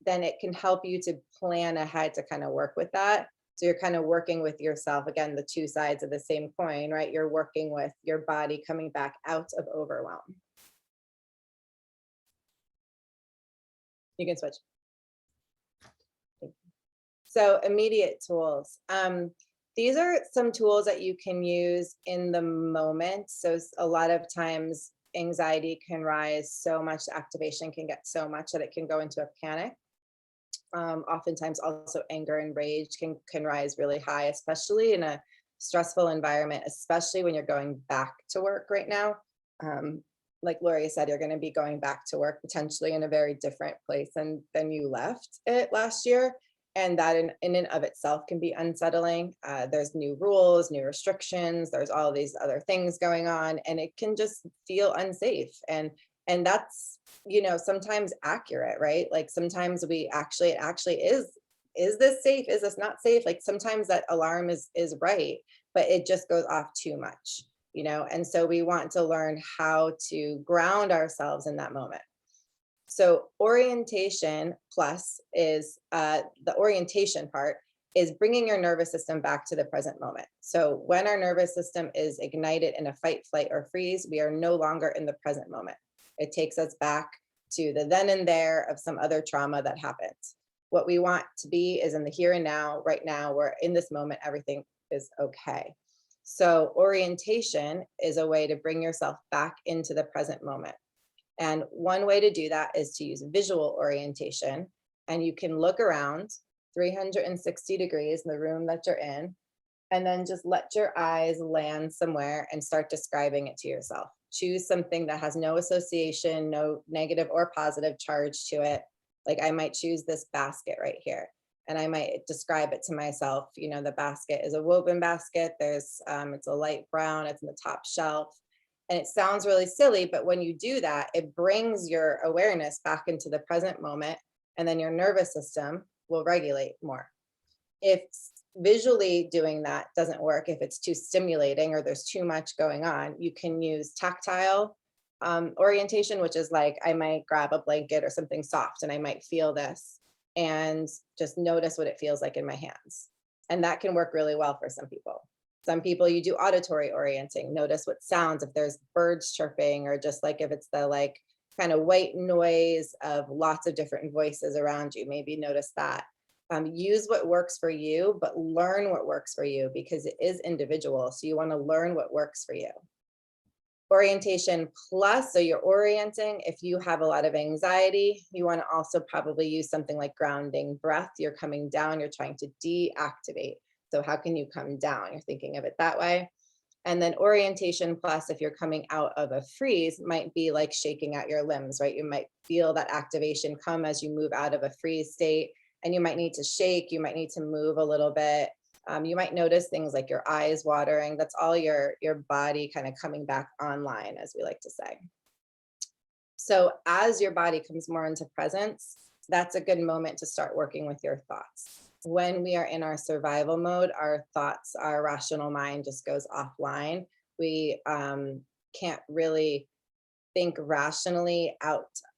Then it can help you to plan ahead to kind of work with that. So you're kind of working with yourself. Again, the two sides of the same coin, right? You're working with your body coming back out of overwhelm. You can switch. So immediate tools. These are some tools that you can use in the moment. So a lot of times anxiety can rise so much, activation can get so much that it can go into a panic. Oftentimes also anger and rage can rise really high, especially in a stressful environment, especially when you're going back to work right now. Like Lori said, you're going to be going back to work potentially in a very different place than you left it last year. And that in and of itself can be unsettling. There's new rules, new restrictions, there's all these other things going on, and it can just feel unsafe. And that's, sometimes accurate, right? Like sometimes it actually is this safe? Is this not safe? Like sometimes that alarm is right, but it just goes off too much, and so we want to learn how to ground ourselves in that moment. So orientation plus is the orientation part is bringing your nervous system back to the present moment. So when our nervous system is ignited in a fight, flight, or freeze, we are no longer in the present moment. It takes us back to the then and there of some other trauma that happened. What we want to be is in the here and now, right now, where in this moment, everything is okay. So orientation is a way to bring yourself back into the present moment. And one way to do that is to use visual orientation. And you can look around 360 degrees in the room that you're in, and then just let your eyes land somewhere and start describing it to yourself. Choose something that has no association, no negative or positive charge to it. Like I might choose this basket right here, and I might describe it to myself. The basket is a woven basket. It's a light brown, it's in the top shelf. And it sounds really silly, but when you do that, it brings your awareness back into the present moment, and then your nervous system will regulate more. If visually doing that doesn't work, if it's too stimulating or there's too much going on, you can use tactile orientation, which is like I might grab a blanket or something soft and I might feel this and just notice what it feels like in my hands. And that can work really well for some people. Some people, you do auditory orienting, notice what sounds, if there's birds chirping, or just like if it's the like kind of white noise of lots of different voices around you, maybe notice that. Use what works for you, but learn what works for you because it is individual. So you want to learn what works for you. Orientation plus, so you're orienting. If you have a lot of anxiety, you want to also probably use something like grounding breath. You're coming down, you're trying to deactivate. So how can you come down? You're thinking of it that way. And then orientation plus, if you're coming out of a freeze, might be like shaking out your limbs, right? You might feel that activation come as you move out of a freeze state, and you might need to shake, you might need to move a little bit. You might notice things like your eyes watering. That's all your body kind of coming back online, as we like to say. So as your body comes more into presence, that's a good moment to start working with your thoughts. When we are in our survival mode, our thoughts, our rational mind just goes offline. We can't really think rationally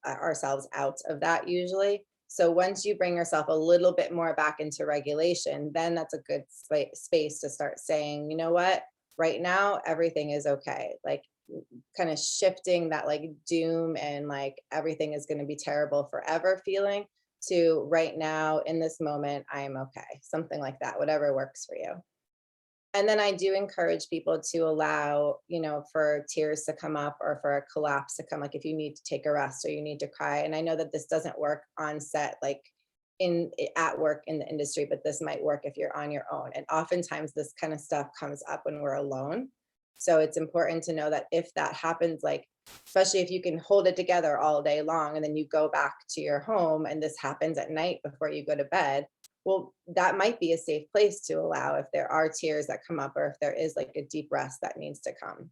ourselves out of that usually. So once you bring yourself a little bit more back into regulation, then that's a good space to start saying, you know what, right now, everything is okay. Like kind of shifting that like doom and like everything is going to be terrible forever feeling to right now in this moment, I am okay. Something like that, whatever works for you. And then I do encourage people to allow, for tears to come up or for a collapse to come, like if you need to take a rest or you need to cry. And I know that this doesn't work on set, like at work in the industry, but this might work if you're on your own. And oftentimes this kind of stuff comes up when we're alone. So it's important to know that if that happens, like, especially if you can hold it together all day long and then you go back to your home and this happens at night before you go to bed, well, that might be a safe place to allow if there are tears that come up or if there is like a deep rest that needs to come.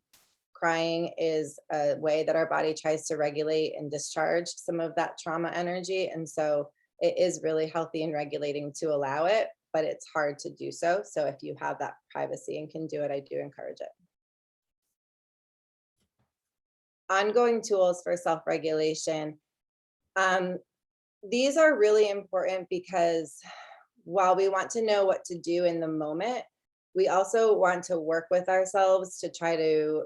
Crying is a way that our body tries to regulate and discharge some of that trauma energy. And so it is really healthy and regulating to allow it, but it's hard to do so. So if you have that privacy and can do it, I do encourage it. Ongoing tools for self-regulation. These are really important because while we want to know what to do in the moment, we also want to work with ourselves to try to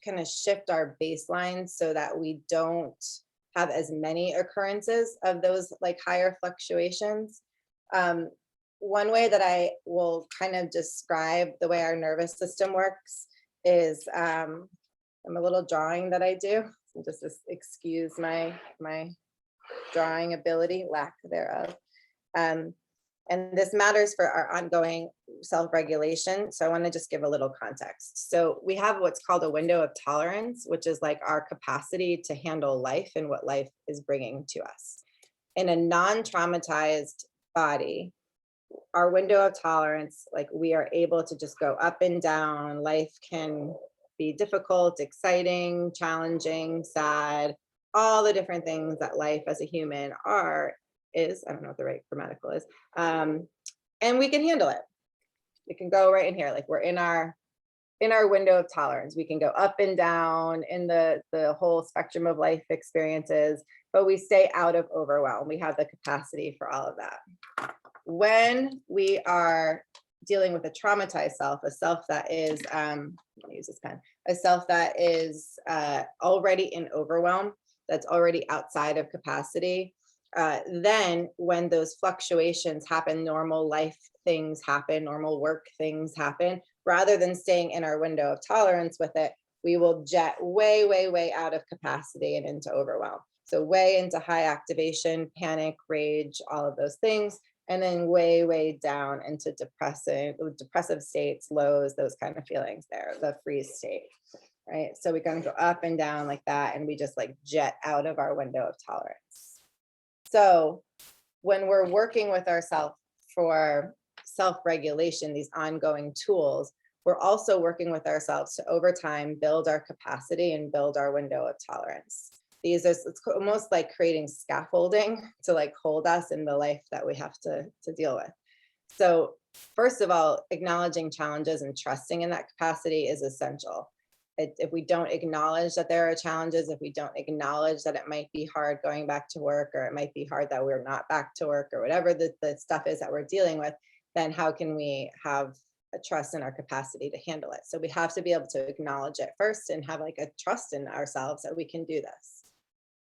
kind of shift our baseline so that we don't have as many occurrences of those like higher fluctuations. One way that I will kind of describe the way our nervous system works is a little drawing that I do. So just excuse my drawing ability, lack thereof. And this matters for our ongoing self-regulation. So I want to just give a little context. So we have what's called a window of tolerance, which is like our capacity to handle life and what life is bringing to us. In a non-traumatized body, our window of tolerance, like we are able to just go up and down. Life can be difficult, exciting, challenging, sad, all the different things that life as a human is, I don't know what the right grammatical is. And we can handle it. We can go right in here, like we're in our window of tolerance. We can go up and down in the whole spectrum of life experiences, but we stay out of overwhelm. We have the capacity for all of that. When we are dealing with a traumatized self, a self that is, I'm gonna use this pen, a self that is already in overwhelm, that's already outside of capacity, then when those fluctuations happen, normal life things happen, normal work things happen, rather than staying in our window of tolerance with it, we will jet way, way, way out of capacity and into overwhelm. So way into high activation, panic, rage, all of those things, and then way, way down into depressive states, lows, those kind of feelings there, the freeze state, right? So we kind of go up and down like that, and we just like jet out of our window of tolerance. So when we're working with ourselves for self-regulation, these ongoing tools, we're also working with ourselves to over time build our capacity and build our window of tolerance. It's almost like creating scaffolding to like hold us in the life that we have to deal with. So first of all, acknowledging challenges and trusting in that capacity is essential. If we don't acknowledge that there are challenges, if we don't acknowledge that it might be hard going back to work, or it might be hard that we're not back to work, or whatever the stuff is that we're dealing with, then how can we have a trust in our capacity to handle it? So we have to be able to acknowledge it first and have like a trust in ourselves that we can do this.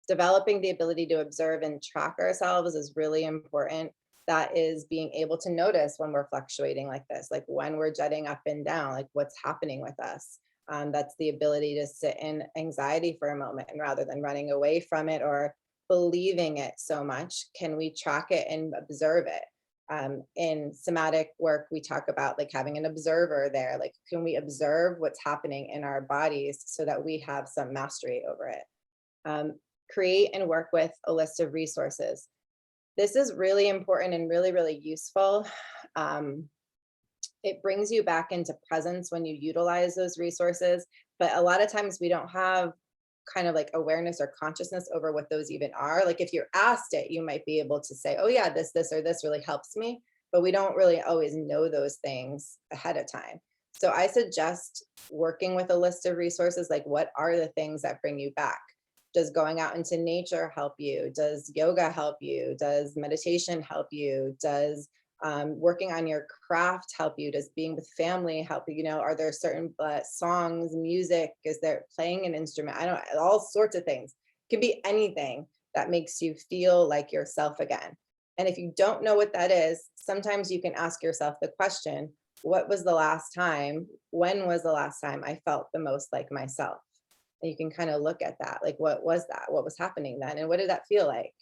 Developing the ability to observe and track ourselves is really important. That is being able to notice when we're fluctuating like this, like when we're jetting up and down, like what's happening with us. That's the ability to sit in anxiety for a moment, and rather than running away from it or believing it so much, can we track it and observe it? In somatic work, we talk about like having an observer there. Like, can we observe what's happening in our bodies so that we have some mastery over it? Create and work with a list of resources. This is really important and really, really useful. It brings you back into presence when you utilize those resources, but a lot of times we don't have kind of like awareness or consciousness over what those even are. Like if you're asked it, you might be able to say, oh yeah, this, or this really helps me, but we don't really always know those things ahead of time. So I suggest working with a list of resources, like what are the things that bring you back? Does going out into nature help you? Does yoga help you? Does meditation help you? Does working on your craft help you? Does being with family help you? You know, are there certain songs, music? Is there playing an instrument? I don't know, all sorts of things. It could be anything that makes you feel like yourself again. And if you don't know what that is, sometimes you can ask yourself the question, what was the last time? When was the last time I felt the most like myself? And you can kind of look at that, like, what was that? What was happening then? And what did that feel like?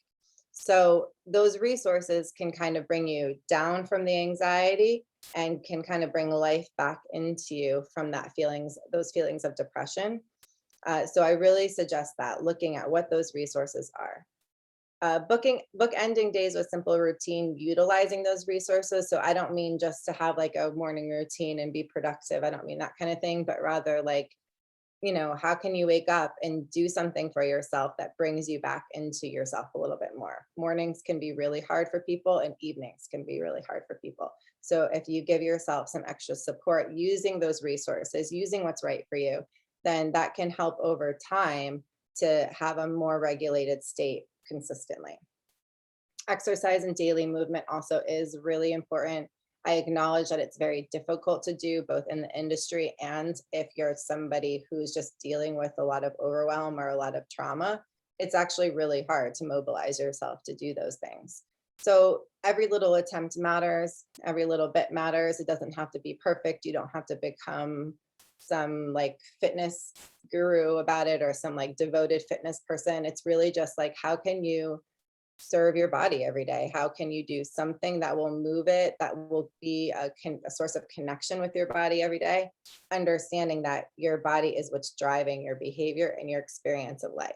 So those resources can kind of bring you down from the anxiety and can kind of bring life back into you from those feelings of depression. So I really suggest that, looking at what those resources are. Bookending days with simple routine, utilizing those resources. So I don't mean just to have like a morning routine and be productive. I don't mean that kind of thing, but rather like, you know, how can you wake up and do something for yourself that brings you back into yourself a little bit more? Mornings can be really hard for people, and evenings can be really hard for people. So if you give yourself some extra support using those resources, using what's right for you, then that can help over time to have a more regulated state consistently. Exercise and daily movement also is really important. I acknowledge that it's very difficult to do both in the industry and if you're somebody who's just dealing with a lot of overwhelm or a lot of trauma. It's actually really hard to mobilize yourself to do those things. So every little attempt matters, every little bit matters. It doesn't have to be perfect. You don't have to become some like fitness guru about it or some like devoted fitness person. It's really just like, how can you serve your body every day? How can you do something that will move it, that will be a source of connection with your body every day? Understanding that your body is what's driving your behavior and your experience of life.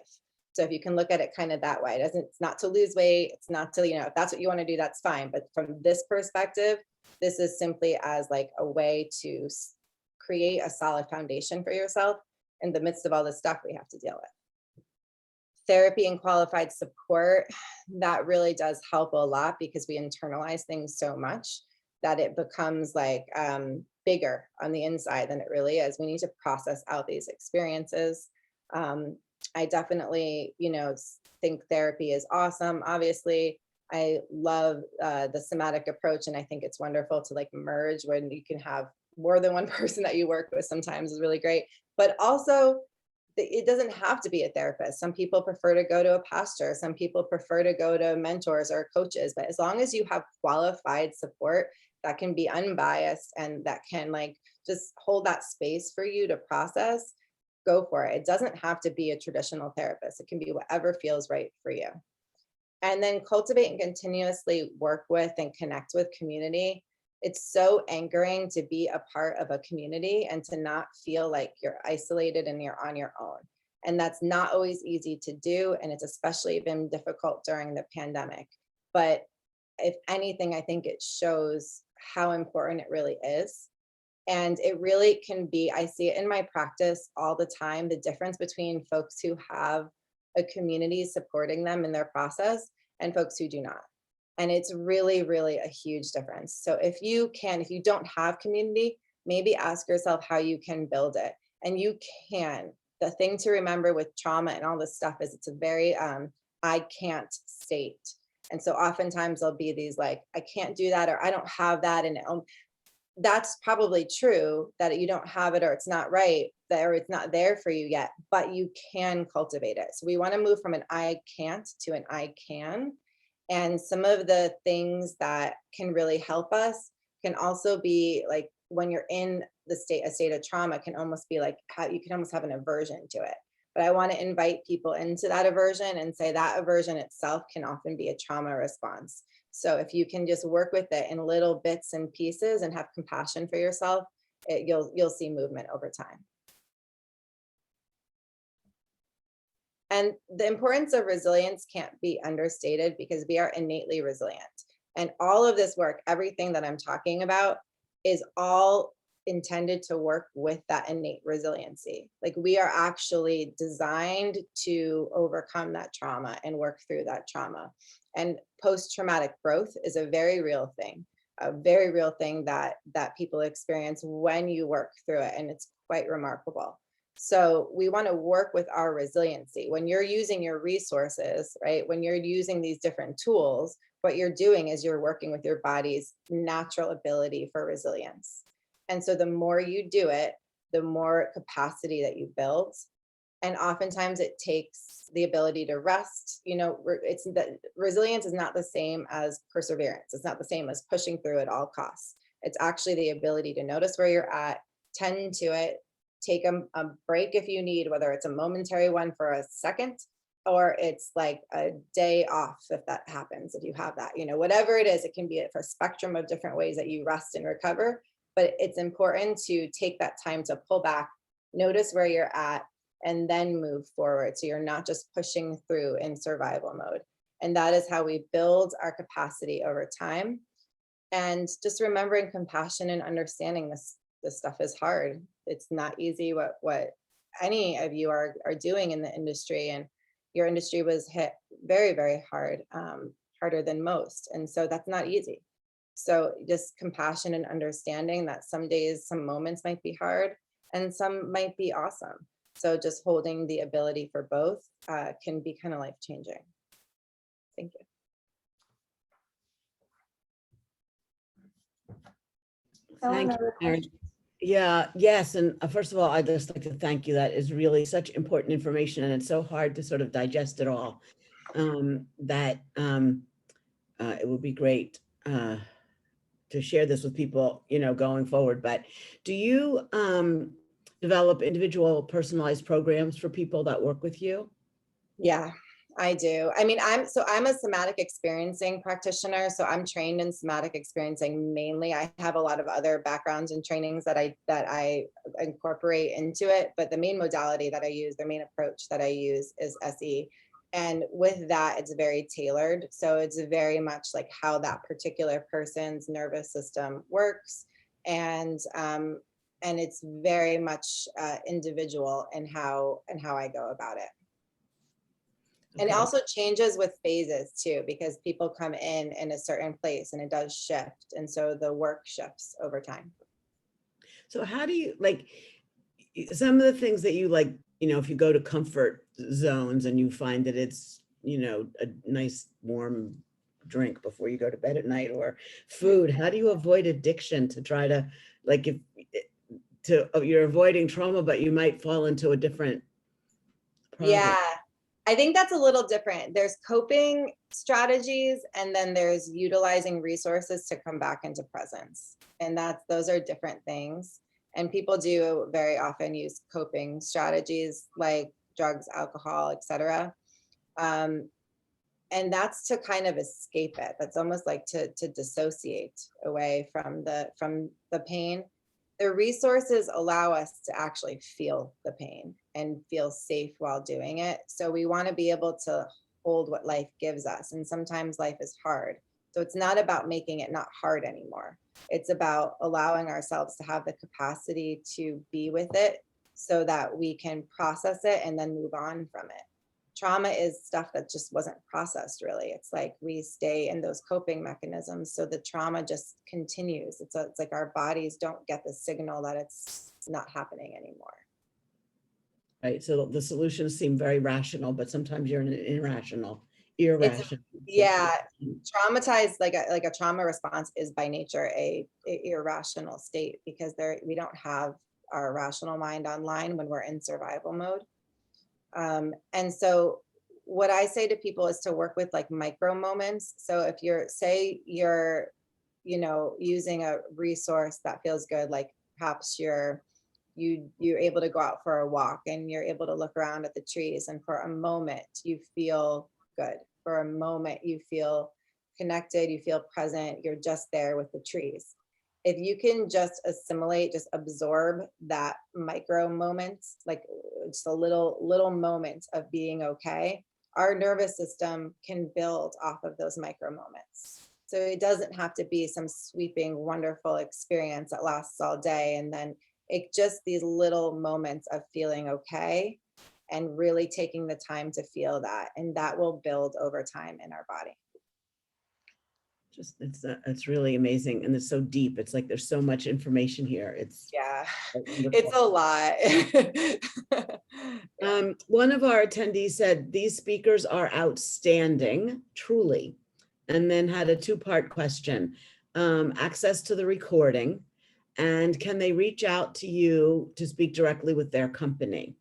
So if you can look at it kind of that way, it's not to lose weight. It's not to, if that's what you want to do, that's fine. But from this perspective, this is simply as like a way to create a solid foundation for yourself in the midst of all the stuff we have to deal with. Therapy and qualified support, that really does help a lot because we internalize things so much that it becomes like bigger on the inside than it really is. We need to process out these experiences. I definitely, think therapy is awesome. Obviously, I love the somatic approach, and I think it's wonderful to like merge when you can have more than one person that you work with. Sometimes is really great, but also it doesn't have to be a therapist. Some people prefer to go to a pastor. Some people prefer to go to mentors or coaches, but as long as you have qualified support that can be unbiased and that can like just hold that space for you to process, go for it. It doesn't have to be a traditional therapist. It can be whatever feels right for you. And then cultivate and continuously work with and connect with community. It's so anchoring to be a part of a community and to not feel like you're isolated and you're on your own. And that's not always easy to do. And it's especially been difficult during the pandemic. But if anything, I think it shows how important it really is. And it really can be, I see it in my practice all the time, the difference between folks who have a community supporting them in their process and folks who do not. And it's really, really a huge difference. So if you don't have community, maybe ask yourself how you can build it. And you can. The thing to remember with trauma and all this stuff is it's a very I can't state. And so oftentimes there'll be these like, I can't do that, or I don't have that. And that's probably true that you don't have it, or it's not right, or it's not there for you yet, but you can cultivate it. So we want to move from an I can't to an I can. And some of the things that can really help us can also be like when you're in a state of trauma, can almost be like you can almost have an aversion to it. But I want to invite people into that aversion and say that aversion itself can often be a trauma response. So if you can just work with it in little bits and pieces and have compassion for yourself, you'll see movement over time. And the importance of resilience can't be understated because we are innately resilient. And all of this work, everything that I'm talking about, is all intended to work with that innate resiliency. Like we are actually designed to overcome that trauma and work through that trauma. And post-traumatic growth is a very real thing that people experience when you work through it. And it's quite remarkable. So we want to work with our resiliency. When you're using your resources, right? When you're using these different tools, what you're doing is you're working with your body's natural ability for resilience. And so the more you do it, the more capacity that you build. And oftentimes it takes the ability to rest. It's that resilience is not the same as perseverance. It's not the same as pushing through at all costs. It's actually the ability to notice where you're at, tend to it, take a break if you need, whether it's a momentary one for a second, or it's like a day off if that happens, if you have that, whatever it is, it can be for a spectrum of different ways that you rest and recover. But it's important to take that time to pull back, notice where you're at, and then move forward. So you're not just pushing through in survival mode. And that is how we build our capacity over time. And just remembering compassion and understanding this stuff is hard. It's not easy what any of you are doing in the industry. And your industry was hit very, very hard, harder than most. And so that's not easy. So just compassion and understanding that some days, some moments might be hard and some might be awesome. So just holding the ability for both can be kind of life-changing. Thank you. Thank you, Taryn. Yeah, yes. And first of all, I'd just like to thank you. That is really such important information, and it's so hard to sort of digest it all. That it would be great to share this with people, going forward. But do you develop individual personalized programs for people that work with you? Yeah, I do. I mean, I'm a somatic experiencing practitioner, so I'm trained in somatic experiencing mainly. I have a lot of other backgrounds and trainings that I incorporate into it, but the main modality that I use, the main approach that I use is SE. And with that, it's very tailored. So it's very much like how that particular person's nervous system works. And it's very much individual in how I go about it. And it Okay. also changes with phases too, because people come in a certain place and it does shift. And so the work shifts over time. So how do you like some of the things that you like, if you go to comfort zones and you find that it's, a nice warm drink before you go to bed at night or food, how do you avoid addiction to try to like if you're avoiding trauma, but you might fall into a different problem? Yeah, I think that's a little different. There's coping strategies and then there's utilizing resources to come back into presence. And those are different things. And people do very often use coping strategies like drugs, alcohol, etc. And that's to kind of escape it. That's almost like to dissociate away from the pain. The resources allow us to actually feel the pain and feel safe while doing it. So we want to be able to hold what life gives us. And sometimes life is hard. So it's not about making it not hard anymore. It's about allowing ourselves to have the capacity to be with it so that we can process it and then move on from it. Trauma is stuff that just wasn't processed really. It's like we stay in those coping mechanisms. So the trauma just continues. It's like our bodies don't get the signal that it's not happening anymore. Right. So the solutions seem very rational, but sometimes you're in an irrational. Yeah, traumatized, like a trauma response is by nature a irrational state because we don't have our rational mind online when we're in survival mode. And so what I say to people is to work with like micro moments. So if you're using a resource that feels good, like perhaps you're able to go out for a walk and you're able to look around at the trees, and for a moment you feel good. For a moment you feel connected, you feel present, you're just there with the trees. If you can just assimilate, just absorb that micro moments, like just a little moment of being okay, our nervous system can build off of those micro moments. So it doesn't have to be some sweeping, wonderful experience that lasts all day. And then it just these little moments of feeling okay and really taking the time to feel that. And that will build over time in our body. Just it's really amazing, and it's so deep. It's like there's so much information here. It's It's a lot. One of our attendees said these speakers are outstanding, truly, and then had a two-part question: access to the recording, and can they reach out to you to speak directly with their company?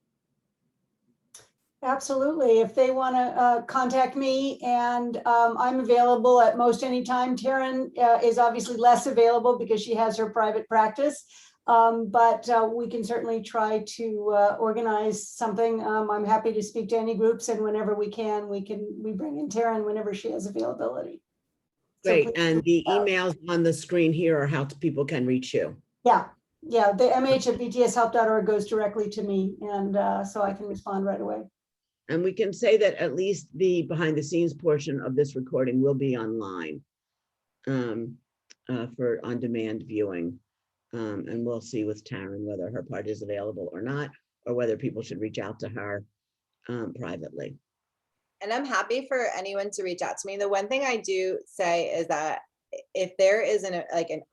Absolutely. If they want to contact me, and I'm available at most any time. Taryn is obviously less available because she has her private practice, but we can certainly try to organize something. I'm happy to speak to any groups, and whenever we can, we bring in Taryn whenever she has availability. Great. So And the emails on the screen here are how people can reach you. Yeah. The mh@btshelp.org goes directly to me, and so I can respond right away. And we can say that at least the behind the scenes portion of this recording will be online for on-demand viewing. And we'll see with Taryn whether her part is available or not, or whether people should reach out to her privately. And I'm happy for anyone to reach out to me. The one thing I do say is that if there is an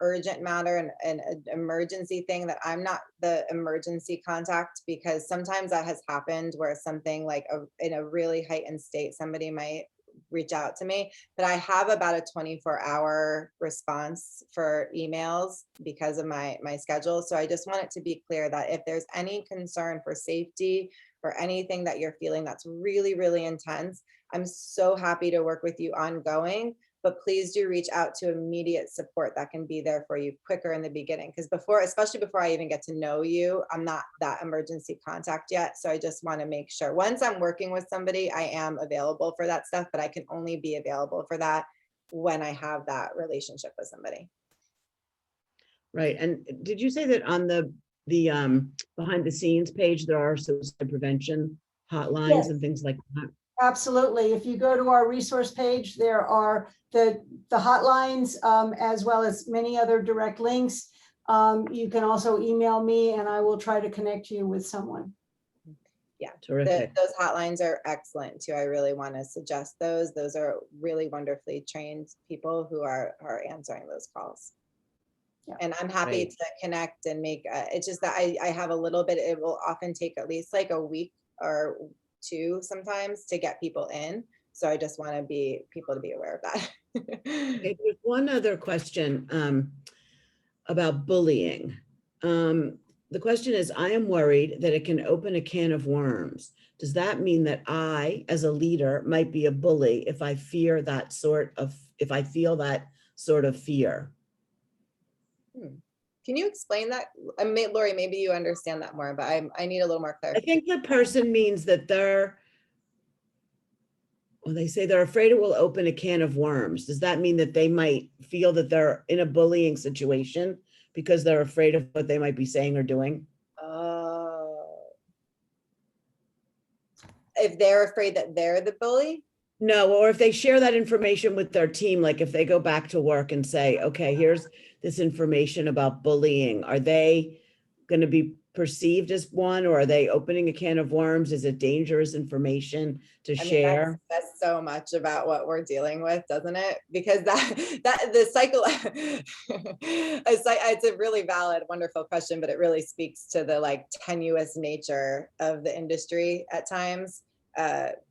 urgent matter and an emergency thing, that I'm not the emergency contact, because sometimes that has happened where something like in a really heightened state, somebody might reach out to me, but I have about a 24-hour response for emails because of my schedule. So I just want it to be clear that if there's any concern for safety or anything that you're feeling that's really, really intense, I'm so happy to work with you ongoing. but please do reach out to immediate support that can be there for you quicker in the beginning. Because especially before I even get to know you, I'm not that emergency contact yet. So I just want to make sure once I'm working with somebody, I am available for that stuff, but I can only be available for that when I have that relationship with somebody. Right. And did you say that on the behind the scenes page, there are suicide prevention hotlines Yes. and things like that? Absolutely. If you go to our resource page, there are the hotlines, as well as many other direct links. You can also email me and I will try to connect you with someone. Yeah, Terrific. those hotlines are excellent too. I really want to suggest those. Those are really wonderfully trained people who are answering those calls. Yeah. And I'm happy Great. to connect and make, it's just that I have a little bit, it will often take at least like a week or two sometimes to get people in. So I just want people to be aware of that. Okay, there's one other question about bullying. The question is, I am worried that it can open a can of worms. Does that mean that I, as a leader, might be a bully if I feel that sort of fear? Can you explain that? Lori, maybe you understand that more, but I need a little more I clarification. think the person means that they say they're afraid it will open a can of worms. Does that mean that they might feel that they're in a bullying situation because they're afraid of what they might be saying or doing? If they're afraid that they're the bully? No, or if they share that information with their team, like if they go back to work and say, okay, here's this information about bullying, are they going to be perceived as one, or are they opening a can of worms? Is it dangerous information to share? That's so much about what we're dealing with, doesn't it? Because the cycle, it's a really valid, wonderful question, but it really speaks to the like tenuous nature of the industry at times.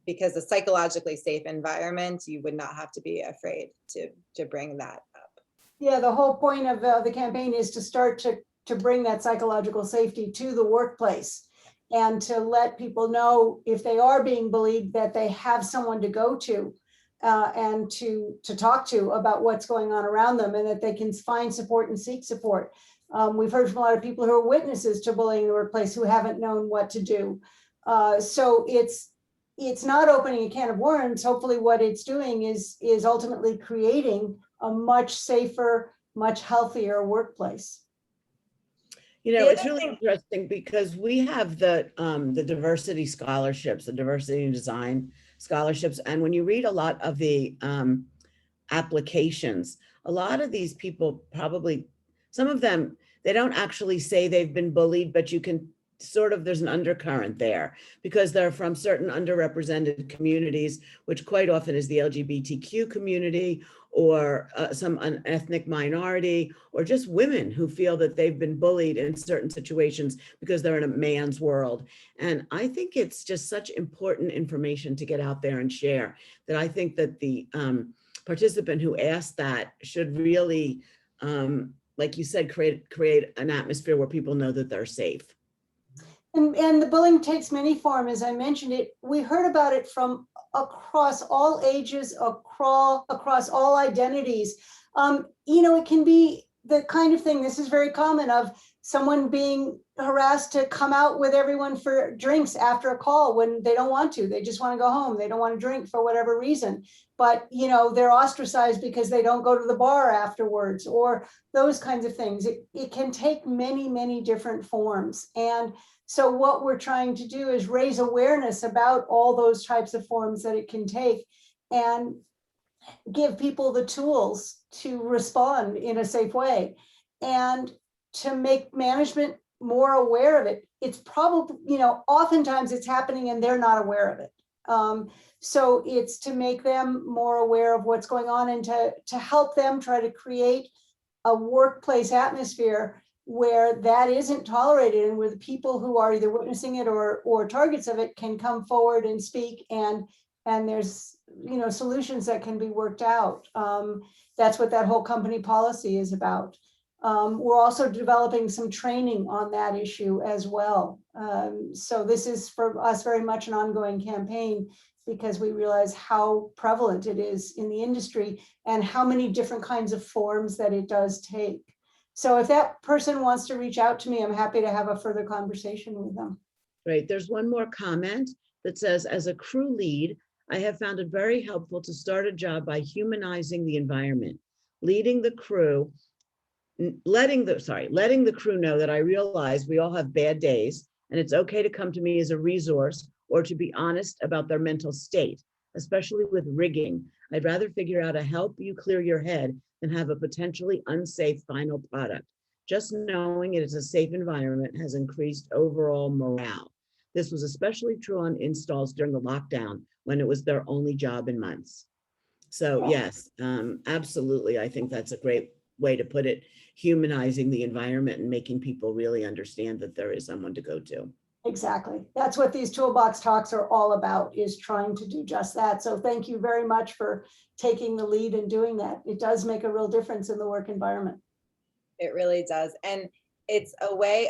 Because a psychologically safe environment, you would not have to be afraid to bring that up. Yeah, the whole point of the campaign is to start to bring that psychological safety to the workplace and to let people know if they are being bullied that they have someone to go to and to talk to about what's going on around them, and that they can find support and seek support. We've heard from a lot of people who are witnesses to bullying in the workplace who haven't known what to do. So it's not opening a can of worms. Hopefully what it's doing is ultimately creating a much safer, much healthier workplace. You know, it's really interesting because we have the diversity scholarships, the diversity and design scholarships. And when you read a lot of the applications, a lot of these people probably, some of them, they don't actually say they've been bullied, but you can there's an undercurrent there because they're from certain underrepresented communities, which quite often is the LGBTQ community or some ethnic minority, or just women who feel that they've been bullied in certain situations because they're in a man's world. And I think it's just such important information to get out there and share, that I think that the participant who asked that should really, like you said, create an atmosphere where people know that they're safe. And the bullying takes many forms, as I mentioned it. We heard about it from across all ages, across all identities. It can be the kind of thing, this is very common, of someone being harassed to come out with everyone for drinks after a call when they don't want to. They just want to go home. They don't want to drink for whatever reason. But, they're ostracized because they don't go to the bar afterwards, or those kinds of things. It can take many, many different forms. And so what we're trying to do is raise awareness about all those types of forms that it can take, and give people the tools to respond in a safe way, and to make management more aware of it. It's probably, oftentimes it's happening and they're not aware of it. So it's to make them more aware of what's going on, and to help them try to create a workplace atmosphere where that isn't tolerated, and where the people who are either witnessing it or targets of it can come forward and speak, and there's solutions that can be worked out. That's what that whole company policy is about. We're also developing some training on that issue as well. So this is for us very much an ongoing campaign, because we realize how prevalent it is in the industry and how many different kinds of forms that it does take. So if that person wants to reach out to me, I'm happy to have a further conversation with them. Great. There's one more comment that says, as a crew lead, I have found it very helpful to start a job by humanizing the environment, leading the crew, letting the crew know that I realize we all have bad days and it's okay to come to me as a resource or to be honest about their mental state, especially with rigging. I'd rather figure out how to help you clear your head than have a potentially unsafe final product. Just knowing it is a safe environment has increased overall morale. This was especially true on installs during the lockdown when it was their only job in months. So yes, absolutely. I think that's a great way to put it, humanizing the environment and making people really understand that there is someone to go to. Exactly. That's what these toolbox talks are all about, is trying to do just that. So thank you very much for taking the lead and doing that. It does make a real difference in the work environment. It really does. And it's a way,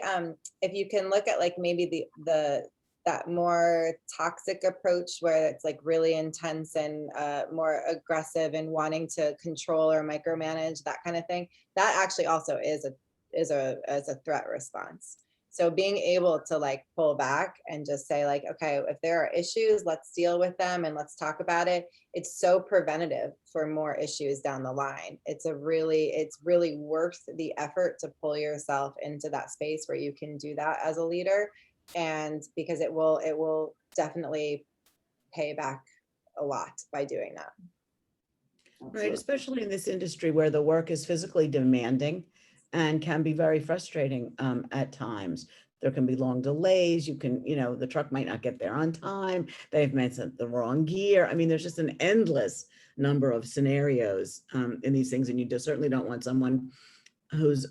if you can look at like maybe that more toxic approach where it's like really intense and more aggressive and wanting to control or micromanage, that kind of thing, that actually also is a threat response. So being able to like pull back and just say like, okay, if there are issues, let's deal with them and let's talk about it. It's so preventative for more issues down the line. It's really worth the effort to pull yourself into that space where you can do that as a leader. And because it will definitely pay back a lot by doing that. Right, especially in this industry where the work is physically demanding and can be very frustrating at times. There can be long delays. You can, the truck might not get there on time. They've sent the wrong gear. I mean, there's just an endless number of scenarios in these things. And you certainly don't want someone who's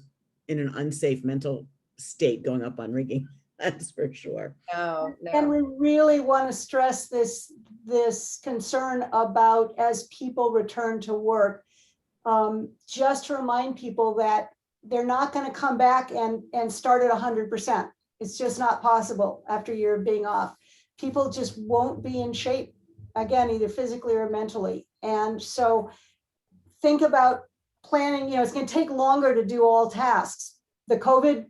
in an unsafe mental state going up on rigging. That's for sure. No. And we really want to stress this concern about, as people return to work, just to remind people that they're not going to come back and start at 100%. It's just not possible after you're being off. People just won't be in shape again, either physically or mentally. And so think about planning, it's going to take longer to do all tasks. The COVID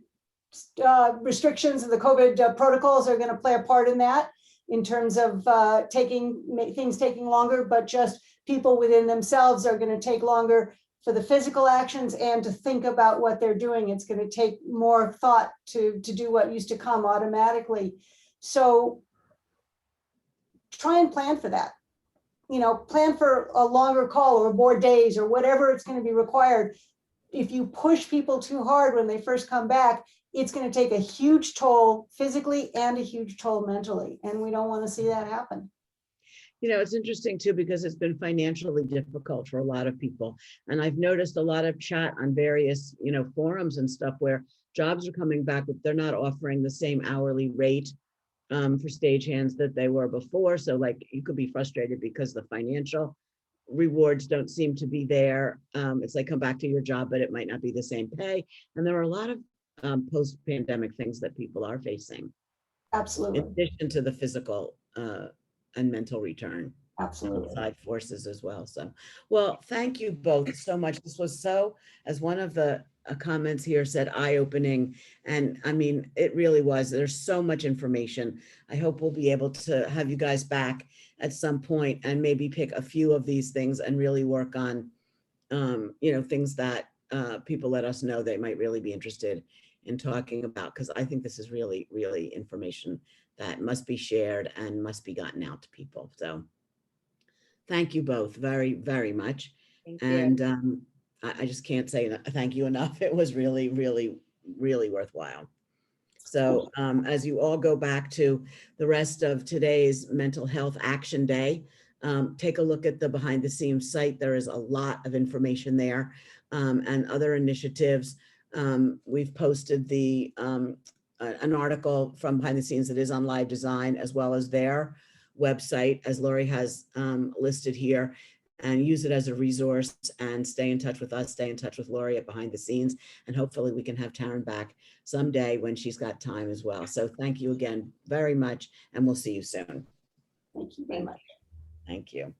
restrictions and the COVID protocols are going to play a part in that, in terms of things taking longer, but just people within themselves are going to take longer for the physical actions and to think about what they're doing. It's going to take more thought to do what used to come automatically. So try and plan for that. Plan for a longer call or more days or whatever it's going to be required. If you push people too hard when they first come back, it's going to take a huge toll physically and a huge toll mentally. And we don't want to see that happen. It's interesting too, because it's been financially difficult for a lot of people. And I've noticed a lot of chat on various, forums and stuff where jobs are coming back, but they're not offering the same hourly rate for stagehands that they were before. So like you could be frustrated because the financial rewards don't seem to be there. It's like, come back to your job, but it might not be the same pay. And there are a lot of post-pandemic things that people are facing. Absolutely. In addition to the physical and mental return. Absolutely. Outside forces as well. So, well, thank you both so much. This was so, as one of the comments here said, eye-opening. And I mean, it really was. There's so much information. I hope we'll be able to have you guys back at some point and maybe pick a few of these things and really work on, things that people let us know they might really be interested in talking about, because I think this is really, really information that must be shared and must be gotten out to people. So thank you both very, very much. Thank you. And I just can't say thank you enough. It was really, really, really worthwhile. So as you all go back to the rest of today's Mental Health Action Day, take a look at the behind the scenes site. There is a lot of information there and other initiatives. We've posted an article from behind the scenes that is on Live Design, as well as their website, as Lori has listed here, and use it as a resource and stay in touch with us, stay in touch with Lori at Behind the Scenes, and hopefully we can have Taryn back someday when she's got time as well. So thank you again very much, and we'll see you soon. Thank you very much. Thank you.